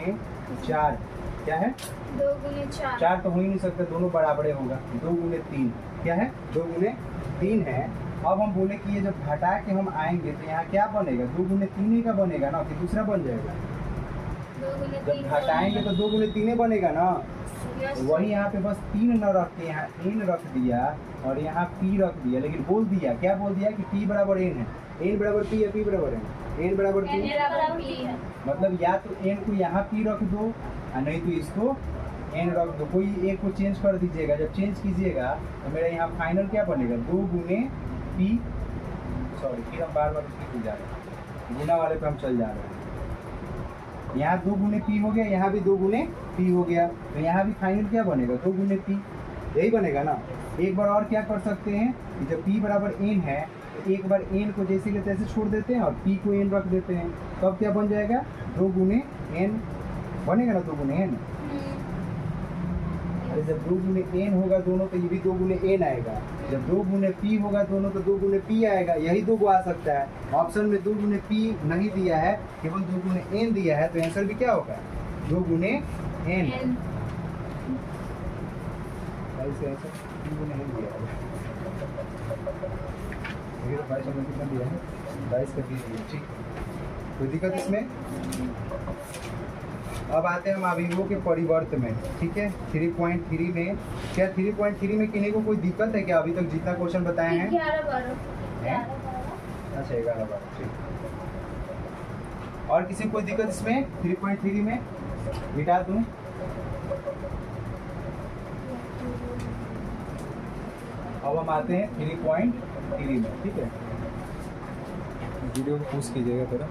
4, क्या है? 2 गुने 4। 4 तो हो ही नहीं सकता, दोनों बराबरे होगा। 2 गुने 3 क्या है? 2 गुने 3 है। अब हम बोले कि ये जब घटा के हम आएंगे तो यहाँ क्या बनेगा? 2 गुने 3 ही का बनेगा ना, फिर दूसरा बन जाएगा। 2 गुने जब 3 घटाएंगे तो 2 गुने 3 बनेगा ना। वही यहाँ पे बस 3 न रख के यहाँ n रख दिया और यहाँ p रख दिया, लेकिन बोल दिया, क्या बोल दिया कि p बराबर n है, n बराबर p है, p बराबर n, n बराबर p। मतलब या तो n को यहाँ p रख दो और नहीं तो इसको n रख दो, कोई एक को चेंज कर दीजिएगा। जब चेंज कीजिएगा तो मेरा यहाँ फाइनल क्या बनेगा? 2 गुने p, सॉरी फिर हम बार बार उसकी जा रहे हैं, गुना वाले पे हम चल जा रहे हैं। यहाँ 2 गुने p हो गया, यहाँ भी 2 गुने p हो गया, तो यहाँ भी फाइनल क्या बनेगा? 2 गुने p, यही बनेगा ना। एक बार और क्या कर सकते हैं कि जब p बराबर n है तो एक बार n को जैसे के तैसे छोड़ देते हैं और p को n रख देते हैं, तब क्या बन जाएगा? 2 गुने n बनेगा ना, 2 गुने n। अरे जब 2 गुने n होगा दोनों तो ये भी 2 गुने n आएगा, जब 2 गुने p होगा दोनों तो 2 गुने p आएगा, यही 2 को आ सकता है। ऑप्शन में 2 गुने p नहीं दिया है, केवल 2 गुने n दिया है, तो आंसर भी क्या होगा? 2 गुने n। इसका आंसर 2 गुने n दिया है। देखिए तो 22 में कितना दिया है? 22 का 20 दिया, ठीक। कोई दिक्कत इसमें? अब आते हैं हम अवयवों के परिवर्त में, ठीक है। 3.3 में क्या 3.3 में किन्हीं को कोई दिक्कत है क्या? अभी तक जितना क्वेश्चन बताए हैं 11-12। अच्छा 11-12, ठीक। और किसी को कोई दिक्कत इसमें 3.3 में? मिटा दूं? अब हम आते हैं 3.3 में, ठीक है। वीडियो को पूछ कीजिएगा थोड़ा।